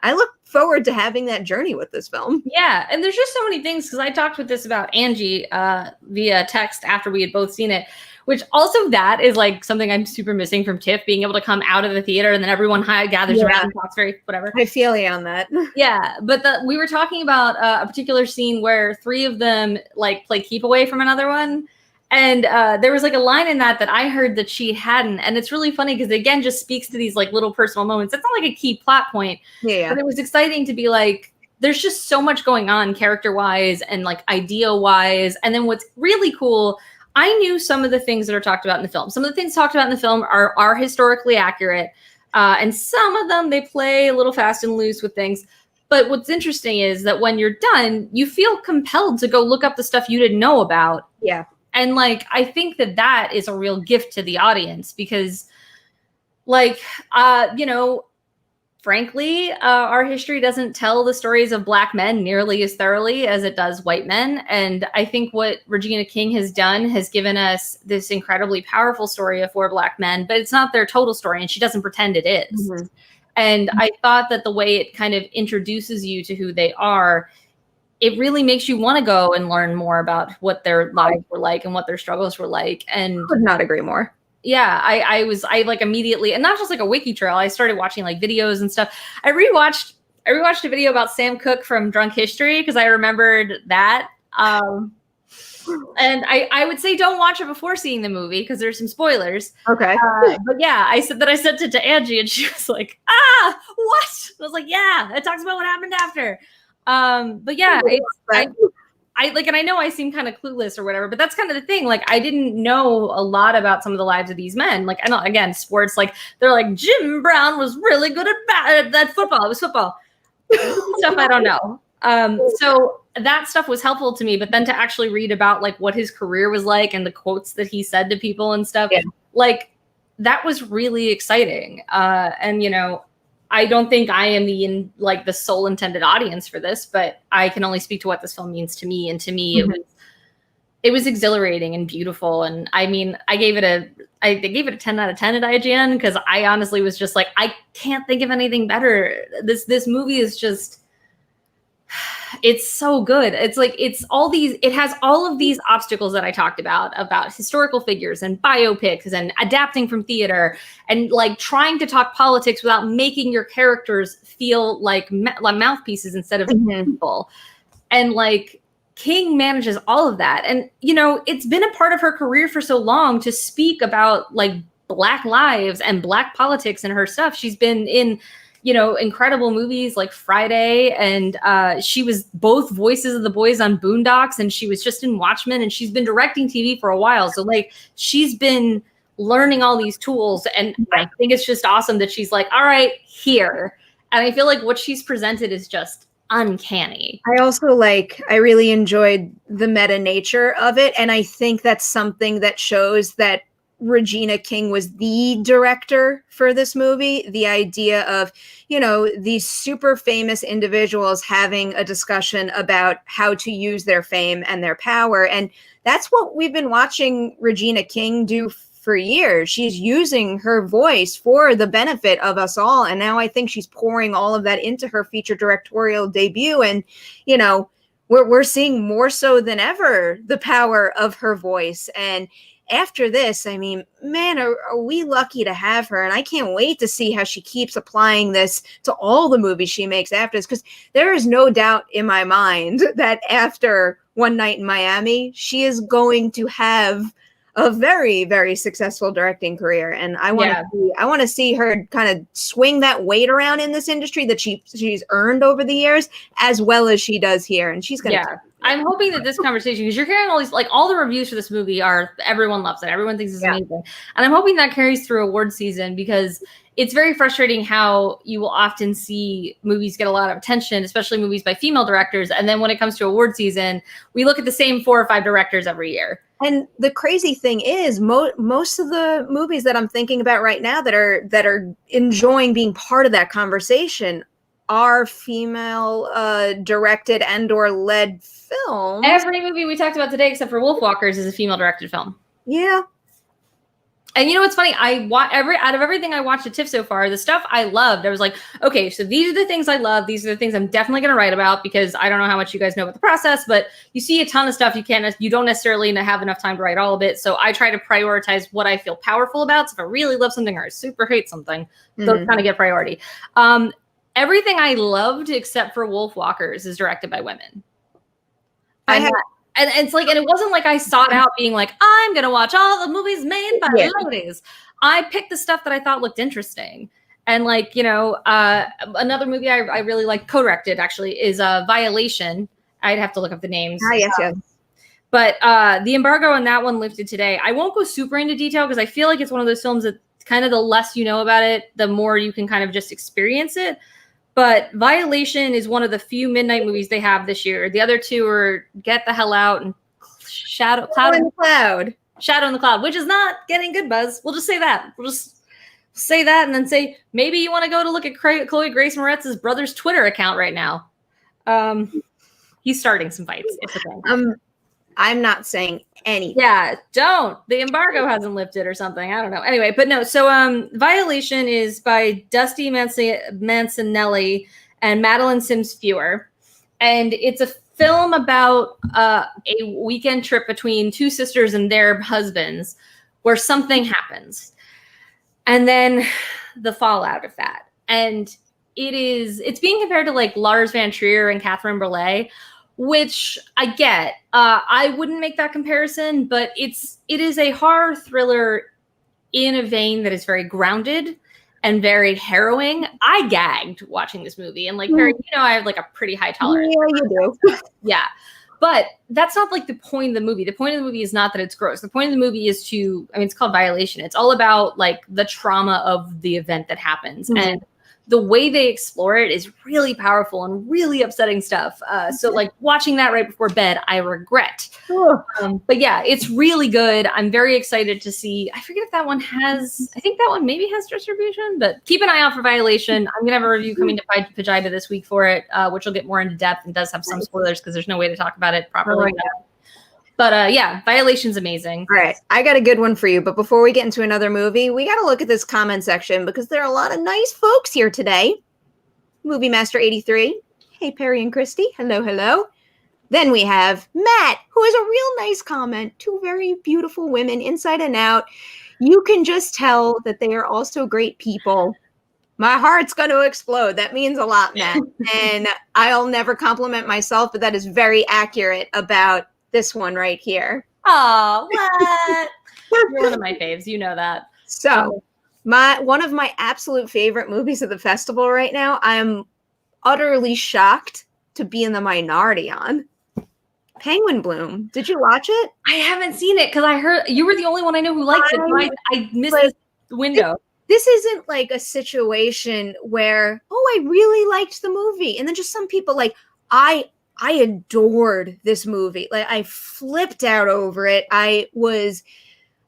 I look forward to having that journey with this film. Yeah. And there's just so many things because I talked with this about Angie via text after we had both seen it. Which also that is like something I'm super missing from Tiff, being able to come out of the theater and then everyone gathers around and talks very whatever. I feel you on that. Yeah, but we were talking about a particular scene where three of them like play keep away from another one. And there was like a line in that I heard that she hadn't. And it's really funny because again, just speaks to these like little personal moments. It's not like a key plot point. Yeah. But it was exciting to be like, there's just so much going on character wise and like idea wise. And then what's really cool, I knew some of the things that are talked about in the film. Some of the things talked about in the film are historically accurate. And some of them, they play a little fast and loose with things. But what's interesting is that when you're done, you feel compelled to go look up the stuff you didn't know about. Yeah. And like, I think that is a real gift to the audience because like, you know, frankly, our history doesn't tell the stories of Black men nearly as thoroughly as it does white men. And I think what Regina King has done has given us this incredibly powerful story of 4 Black men, but it's not their total story, and she doesn't pretend it is. And I thought that the way it kind of introduces you to who they are, it really makes you want to go and learn more about what their lives were like and what their struggles were like. And could not agree more. Yeah, I like immediately, and not just like a wiki trail. I started watching like videos and stuff. I rewatched a video about Sam Cooke from Drunk History because I remembered that. And I would say don't watch it before seeing the movie because there's some spoilers. Okay. But yeah, I sent it to Angie and she was like, what? I was like, yeah, it talks about what happened after. But yeah, I like, and I know I seem kind of clueless or whatever, but that's kind of the thing. Like, I didn't know a lot about some of the lives of these men. Like, I know, again, sports, like, they're like, Jim Brown was really good at that football. It was football. Stuff I don't know. So that stuff was helpful to me. But then to actually read about, like, what his career was like and the quotes that he said to people and stuff, like, that was really exciting. And, you know, I don't think I am the sole intended audience for this, but I can only speak to what this film means to me. And to me, it was exhilarating and beautiful. And I mean, I gave it a 10 out of 10 at IGN because I honestly was just like, I can't think of anything better. This movie is just, it's so good. It's like, it has all of these obstacles that I talked about historical figures and biopics and adapting from theater and like trying to talk politics without making your characters feel like mouthpieces instead of people. And like, King manages all of that. And, you know, it's been a part of her career for so long to speak about like Black lives and Black politics and her stuff. She's been in, you know, incredible movies like Friday, and she was both voices of the boys on Boondocks, and she was just in Watchmen, and she's been directing TV for a while. So like she's been learning all these tools, and I think it's just awesome that she's like, all right, here. And I feel like what she's presented is just uncanny. I really enjoyed the meta nature of it. And I think that's something that shows that Regina King was the director for this movie. The idea of, you know, these super famous individuals having a discussion about how to use their fame and their power. And that's what we've been watching Regina King do for years. She's using her voice for the benefit of us all. And now I think she's pouring all of that into her feature directorial debut. And, you know, we're seeing more so than ever the power of her voice. And after this, I mean, man, are we lucky to have her. And I can't wait to see how she keeps applying this to all the movies she makes after this, because there is no doubt in my mind that after One Night in Miami, she is going to have a very, very successful directing career. And I want to see her kind of swing that weight around in this industry that she's earned over the years, as well as she does here. And she's going to. I'm hoping that this conversation, because you're hearing all these, like all the reviews for this movie are, everyone loves it. Everyone thinks it's amazing. And I'm hoping that carries through award season, because it's very frustrating how you will often see movies get a lot of attention, especially movies by female directors. And then when it comes to award season, we look at the same 4 or 5 directors every year. And the crazy thing is, most of the movies that I'm thinking about right now that are enjoying being part of that conversation are female directed and or led films. Every movie we talked about today, except for Wolfwalkers, is a female directed film. Yeah. And you know what's funny? Out of everything I watched at TIFF so far, the stuff I loved, I was like, okay, so these are the things I love. These are the things I'm definitely going to write about, because I don't know how much you guys know about the process, but you see a ton of stuff you don't necessarily have enough time to write all of it. So I try to prioritize what I feel powerful about. So if I really love something or I super hate something, those kind of get priority. Everything I loved except for Wolfwalkers is directed by women. And it's like, and it wasn't like I sought out being like, I'm going to watch all the movies made by ladies. I picked the stuff that I thought looked interesting. And like, you know, another movie I really like, co-directed actually, is Violation. I'd have to look up the names. Yes. But the embargo on that one lifted today. I won't go super into detail because I feel like it's one of those films that kind of the less you know about it, the more you can kind of just experience it. But Violation is one of the few midnight movies they have this year. The other 2 are Get the Hell Out and Shadow in the Cloud, which is not getting good buzz. We'll just say that. We'll just say that and then say, maybe you want to go to look at Chloe Grace Moretz's brother's Twitter account right now. He's starting some fights. It's okay. I'm not saying anything. Yeah, don't. The embargo hasn't lifted or something. I don't know. Anyway, but no. So Violation is by Dusty Mancinelli and Madeline Sims Fewer. And it's a film about a weekend trip between 2 sisters and their husbands where something happens. And then the fallout of that. And it's being compared to like Lars Van Trier and Catherine Breillat, which I get. I wouldn't make that comparison, but it is a horror thriller in a vein that is very grounded and very harrowing. I gagged watching this movie, and like Perri, you know, I have like a pretty high tolerance. Yeah, you do. Yeah, but that's not like the point of the movie. The point of the movie is not that it's gross. The point of the movie is it's called Violation. It's all about like the trauma of the event that happens, and the way they explore it is really powerful and really upsetting stuff. So like watching that right before bed, I regret. But yeah, it's really good. I'm very excited to see. I forget if that one has, I think that one maybe has distribution, but keep an eye out for Violation. I'm going to have a review coming to Pajida this week for it, which will get more into depth and does have some spoilers because there's no way to talk about it properly. But yeah, Violation's amazing. All right, I got a good one for you. But before we get into another movie, we got to look at this comment section because there are a lot of nice folks here today. Movie Master 83. Hey, Perri and Kristy. Hello, hello. Then we have Matt, who has a real nice comment. Two very beautiful women, inside and out. You can just tell that they are also great people. My heart's going to explode. That means a lot, Matt. And I'll never compliment myself, but that is very accurate about this one right here. Oh, what? You're one of my faves. You know that. So one of my absolute favorite movies of the festival right now, I'm utterly shocked to be in the minority on. Penguin Bloom. Did you watch it? I haven't seen it because I heard you were the only one I know who liked it. So I missed this window. This isn't like a situation where, I really liked the movie. And then just some people like, I adored this movie. Like I flipped out over it. I was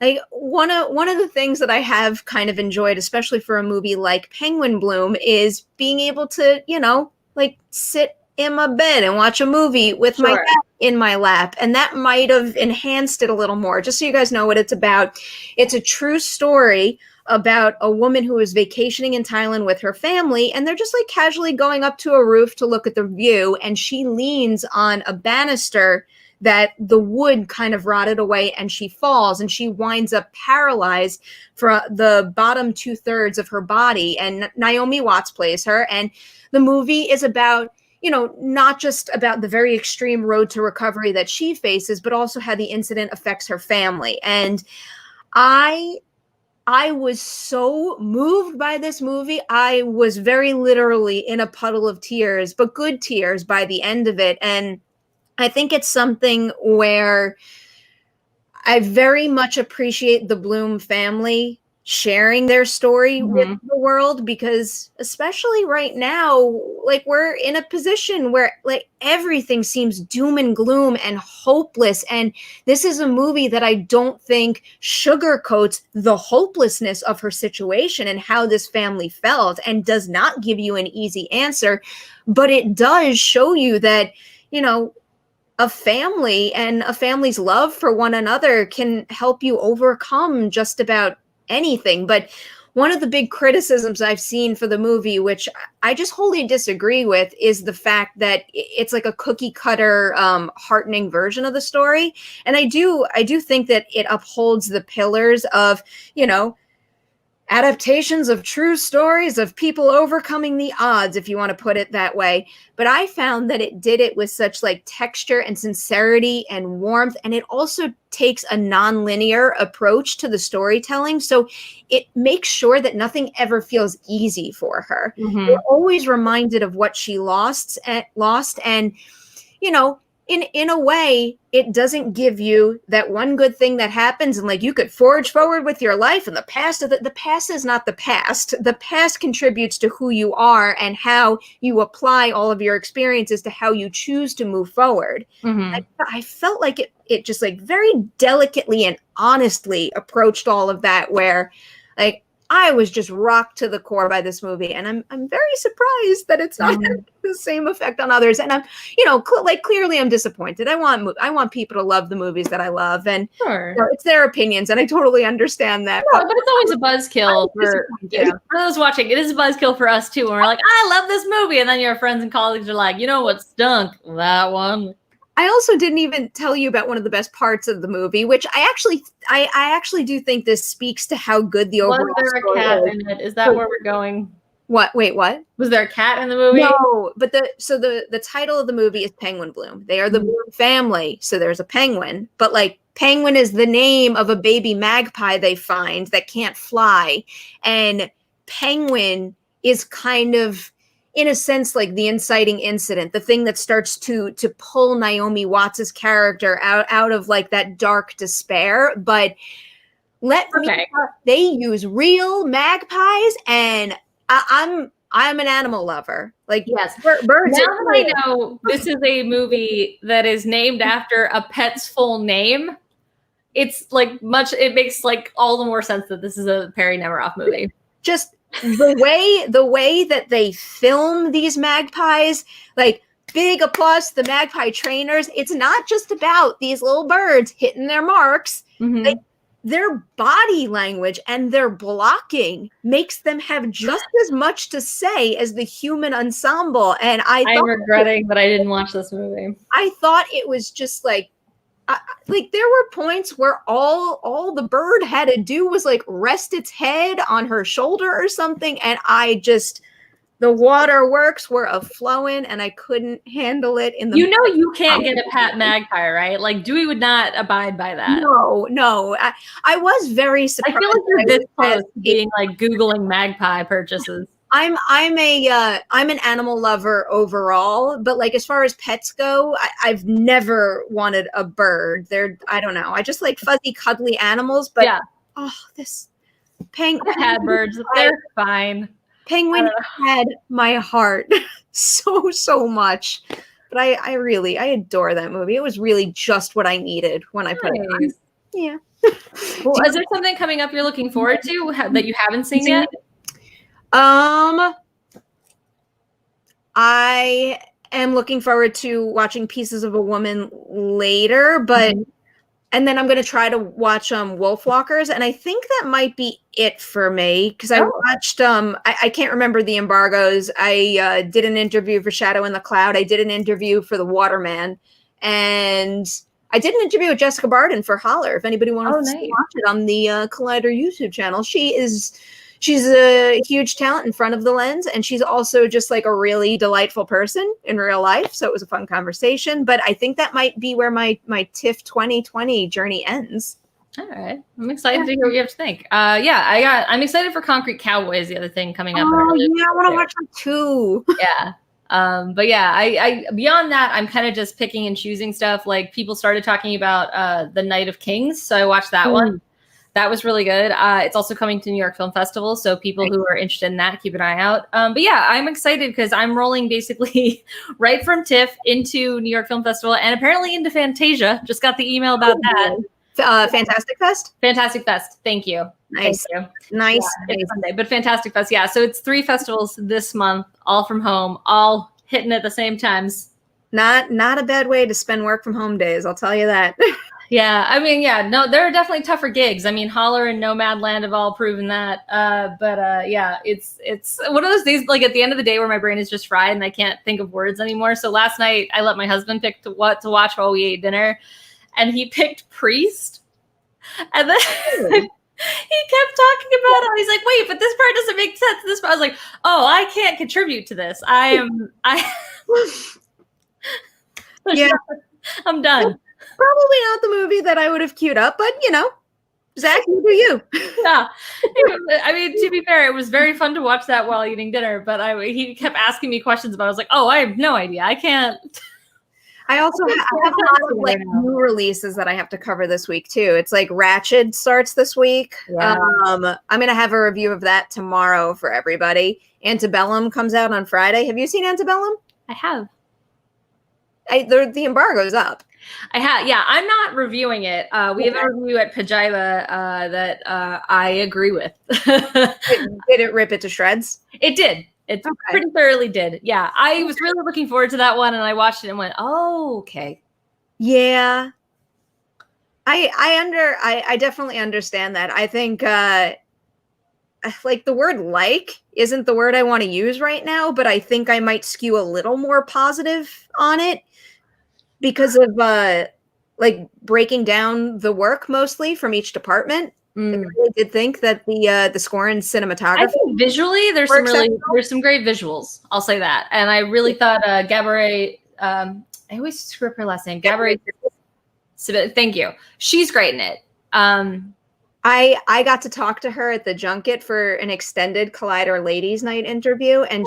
like one of the things that I have kind of enjoyed, especially for a movie like Penguin Bloom, is being able to, like sit in my bed and watch a movie with my cat in my lap. And that might have enhanced it a little more. Just so you guys know what it's about. It's a true story about a woman who is vacationing in Thailand with her family, and they're just like casually going up to a roof to look at the view, and she leans on a banister that the wood kind of rotted away, and she falls, and she winds up paralyzed for the bottom 2/3 of her body, and Naomi Watts plays her, and the movie is about, not just about the very extreme road to recovery that she faces, but also how the incident affects her family. And I was so moved by this movie. I was very literally in a puddle of tears, but good tears by the end of it. And I think it's something where I very much appreciate the Bloom family sharing their story with the world, because especially right now, like we're in a position where like everything seems doom and gloom and hopeless. And this is a movie that I don't think sugarcoats the hopelessness of her situation and how this family felt, and does not give you an easy answer, but it does show you that, a family and a family's love for one another can help you overcome just about anything. But one of the big criticisms I've seen for the movie, which I just wholly disagree with, is the fact that it's like a cookie cutter, heartening version of the story. And I do think that it upholds the pillars of, adaptations of true stories of people overcoming the odds, if you want to put it that way. But I found that it did it with such like texture and sincerity and warmth. And it also takes a non-linear approach to the storytelling. So it makes sure that nothing ever feels easy for her. You're always reminded of what she lost. And, in a way, it doesn't give you that one good thing that happens and like you could forge forward with your life, and the past is not the past. The past contributes to who you are and how you apply all of your experiences to how you choose to move forward. I felt like it just like very delicately and honestly approached all of that, where like I was just rocked to the core by this movie, and I'm very surprised that it's not having the same effect on others. And I'm, clearly I'm disappointed. I want people to love the movies that I love, and it's their opinions, and I totally understand that. No, but it's always a buzzkill for those watching. It is a buzzkill for us too, when we're like, I love this movie, and then your friends and colleagues are like, you know what stunk? That one. I also didn't even tell you about one of the best parts of the movie, which I actually do think this speaks to how good the overall story is. Was there a cat in it? Is that where we're going? What? Wait, what? Was there a cat in the movie? No, but the title of the movie is Penguin Bloom. They are the Bloom family, so there's a penguin, but like penguin is the name of a baby magpie they find that can't fly, and penguin is kind of, in a sense, like the inciting incident, the thing that starts to pull Naomi Watts's character out of like that dark despair. But they use real magpies, and I'm I'm an animal lover. Like, yes, birds. Now that I know this is a movie that is named after a pet's full name, it's like it makes like all the more sense that this is a Perri Nemiroff movie. Just the way that they film these magpies, like, big applause to the magpie trainers. It's not just about these little birds hitting their marks. Mm-hmm. Their body language and their blocking makes them have just as much to say as the human ensemble. And I'm regretting that I didn't watch this movie. I thought it was just like there were points where all the bird had to do was like rest its head on her shoulder or something, and the waterworks were a-flowing, and I couldn't handle it. You can't get a pet magpie, right? Like, Dewey would not abide by that. No. I was very surprised. I feel like you're this close to being like Googling magpie purchases. I'm an animal lover overall, but like as far as pets go, I've never wanted a bird. I don't know. I just like fuzzy, cuddly animals. But this penguin. I've had birds. They're fine. Penguin had my heart so much. But I adore that movie. It was really just what I needed when I put it on. Yeah. Well, is there something coming up you're looking forward to that you haven't seen yet? I am looking forward to watching Pieces of a Woman later, but and then I'm going to try to watch Wolfwalkers, and I think that might be it for me because I watched I can't remember the embargoes. I did an interview for Shadow in the Cloud. I did an interview for The Waterman, and I did an interview with Jessica Barden for Holler. If anybody wants to watch it on the Collider YouTube channel, she's a huge talent in front of the lens, and she's also just like a really delightful person in real life. So it was a fun conversation, but I think that might be where my Tiff 2020 journey ends. All right. I'm excited to hear what you have to think. I'm excited for Concrete Cowboys, the other thing coming up. I want to watch that too. Yeah. But yeah, I beyond that, I'm kind of just picking and choosing stuff. Like, people started talking about The Night of Kings, so I watched that one. That was really good. It's also coming to New York Film Festival, so people who are interested in that, keep an eye out. But yeah, I'm excited because I'm rolling basically right from TIFF into New York Film Festival and apparently into Fantasia. Just got the email about that. Fantastic Fest? Fantastic Fest. Thank you. Nice. Thank you. Nice. Yeah, it's Sunday, but Fantastic Fest. Yeah, so it's 3 festivals this month, all from home, all hitting at the same times. Not a bad way to spend work from home days, I'll tell you that. Yeah, I mean, no, there are definitely tougher gigs. I mean, Holler and Nomadland have all proven that. Yeah, it's one of those days, like at the end of the day, where my brain is just fried and I can't think of words anymore. So last night, I let my husband pick what to watch while we ate dinner, and he picked Priest, and then he kept talking about it. He's like, "Wait, but this part doesn't make sense." This part, I was like, "Oh, I can't contribute to this. I'm done." Probably not the movie that I would have queued up, but Zach, you do you. Yeah. I mean, to be fair, it was very fun to watch that while eating dinner, but he kept asking me questions about it. I was like, oh, I have no idea. I can't. I also have a lot of like new releases that I have to cover this week too. It's like Ratched starts this week. Yeah. I'm going to have a review of that tomorrow for everybody. Antebellum comes out on Friday. Have you seen Antebellum? I have. The embargo's up. I have, yeah. I'm not reviewing it. We have a review at Pajiva that I agree with. Did it rip it to shreds? It did. It pretty thoroughly did. Yeah, I was really looking forward to that one, and I watched it and went, "Oh, okay." Yeah, I definitely understand that. I think like the word "like" isn't the word I want to use right now, but I think I might skew a little more positive on it. Because of like breaking down the work mostly from each department. I really did think that the score and cinematography. I think visually there's some great visuals. I'll say that. And I really thought Gabourey, I always screw up her last name. Gabourey. Thank you. She's great in it. I got to talk to her at the junket for an extended Collider Ladies Night interview, and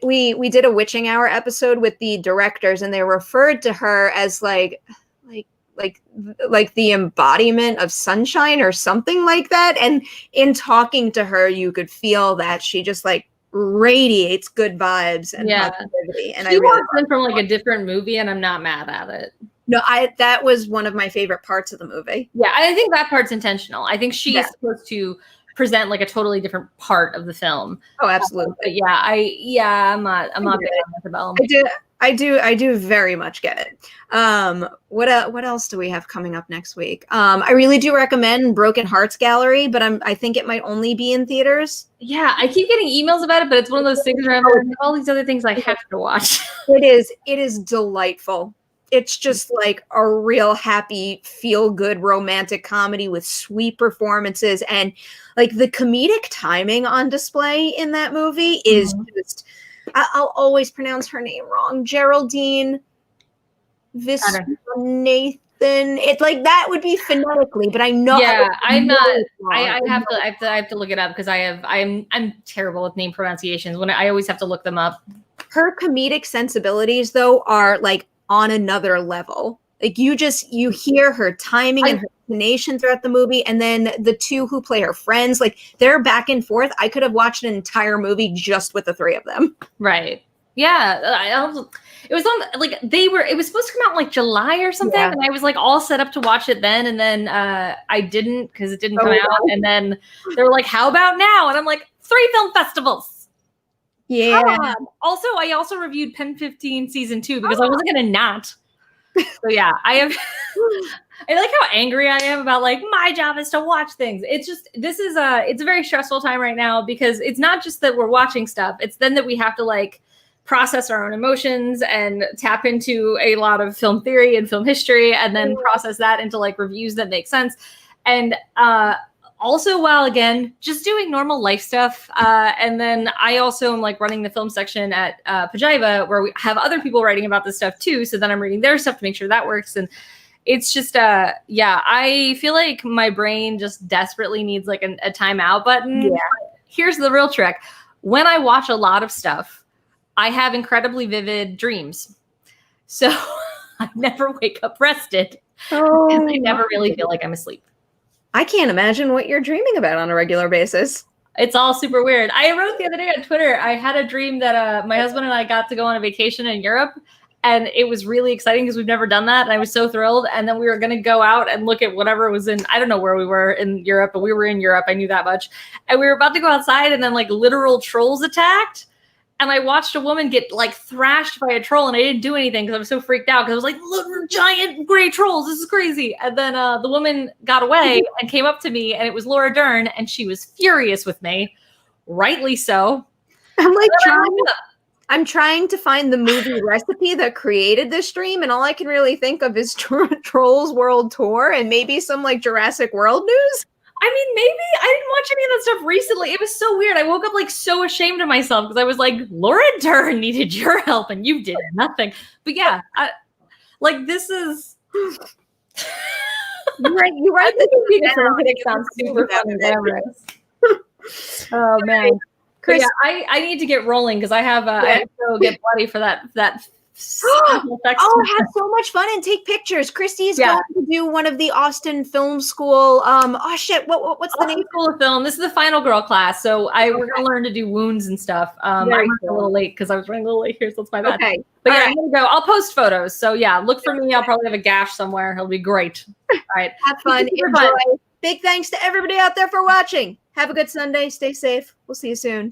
we did a Witching Hour episode with the directors, and they referred to her as like the embodiment of sunshine or something like that. And in talking to her, you could feel that she just like radiates good vibes and positivity. And she walks in from like a different movie, and I'm not mad at it. No, that was one of my favorite parts of the movie. Yeah, I think that part's intentional. I think she is supposed to present like a totally different part of the film. Oh, absolutely. But I'm not big on Antebellum. I do very much get it. What else do we have coming up next week? I really do recommend Broken Hearts Gallery, but I think it might only be in theaters. Yeah, I keep getting emails about it, but it's one of those things where I'm like, all these other things I have to watch. It is delightful. It's just like a real happy, feel-good romantic comedy with sweet performances, and like the comedic timing on display in that movie is just. I'll always pronounce her name wrong. Geraldine Nathan. It's like that would be phonetically, but I know. Yeah, I'm not. I have to look it up because I'm terrible with name pronunciations. When I always have to look them up. Her comedic sensibilities, though, are like on another level. Like you hear her timing and her intonation throughout the movie, and then the two who play her friends, like they're back and forth. I could have watched an entire movie just with the three of them. Right. Yeah. It was on like it was supposed to come out in like July or something, and I was like all set up to watch it then, and then I didn't because it didn't come out, and then they were like, "How about now?" And I'm like, 3 film festivals. Yeah. Also, I also reviewed Pen 15 season 2 because I wasn't gonna not. So yeah, I like how angry I am about like my job is to watch things. It's just it's a very stressful time right now because it's not just that we're watching stuff, it's then that we have to like process our own emotions and tap into a lot of film theory and film history and then process that into like reviews that make sense. And also, while again, just doing normal life stuff. And then I also am like running the film section at Pajiva, where we have other people writing about this stuff too. So then I'm reading their stuff to make sure that works. And it's just, I feel like my brain just desperately needs like a timeout button. Yeah. Here's the real trick. When I watch a lot of stuff, I have incredibly vivid dreams. So I never wake up rested because I never really feel like I'm asleep. I can't imagine what you're dreaming about on a regular basis. It's all super weird. I wrote the other day on Twitter, I had a dream that my husband and I got to go on a vacation in Europe. And it was really exciting because we've never done that. And I was so thrilled. And then we were going to go out and look at whatever was I don't know where we were in Europe, but we were in Europe. I knew that much. And we were about to go outside and then like literal trolls attacked. And I watched a woman get like thrashed by a troll, and I didn't do anything because I was so freaked out because I was like, look, giant gray trolls. This is crazy. And then the woman got away and came up to me, and it was Laura Dern, and she was furious with me. Rightly so. I'm like, I'm trying to find the movie recipe that created this dream, and all I can really think of is Trolls World Tour and maybe some like Jurassic World news. I mean, maybe I didn't watch any of that stuff recently. It was so weird. I woke up like so ashamed of myself because I was like, Laura Dern needed your help and you did nothing. But yeah, this is. You're right. It sounds super fun and glamorous. Oh man, Chris, yeah, I need to get rolling because I have to go get bloody for that. Have so much fun and take pictures. Kristy's going to do one of the Austin Film School. What's the name? School of Film. This is the final girl class, so we're gonna learn to do wounds and stuff. I was a little late because I was running a little late here, so it's my bad. Okay, but I'm gonna go. I'll post photos. So yeah, look for me. I'll probably have a gash somewhere. It'll be great. All right, have fun. Enjoy. Big thanks to everybody out there for watching. Have a good Sunday. Stay safe. We'll see you soon.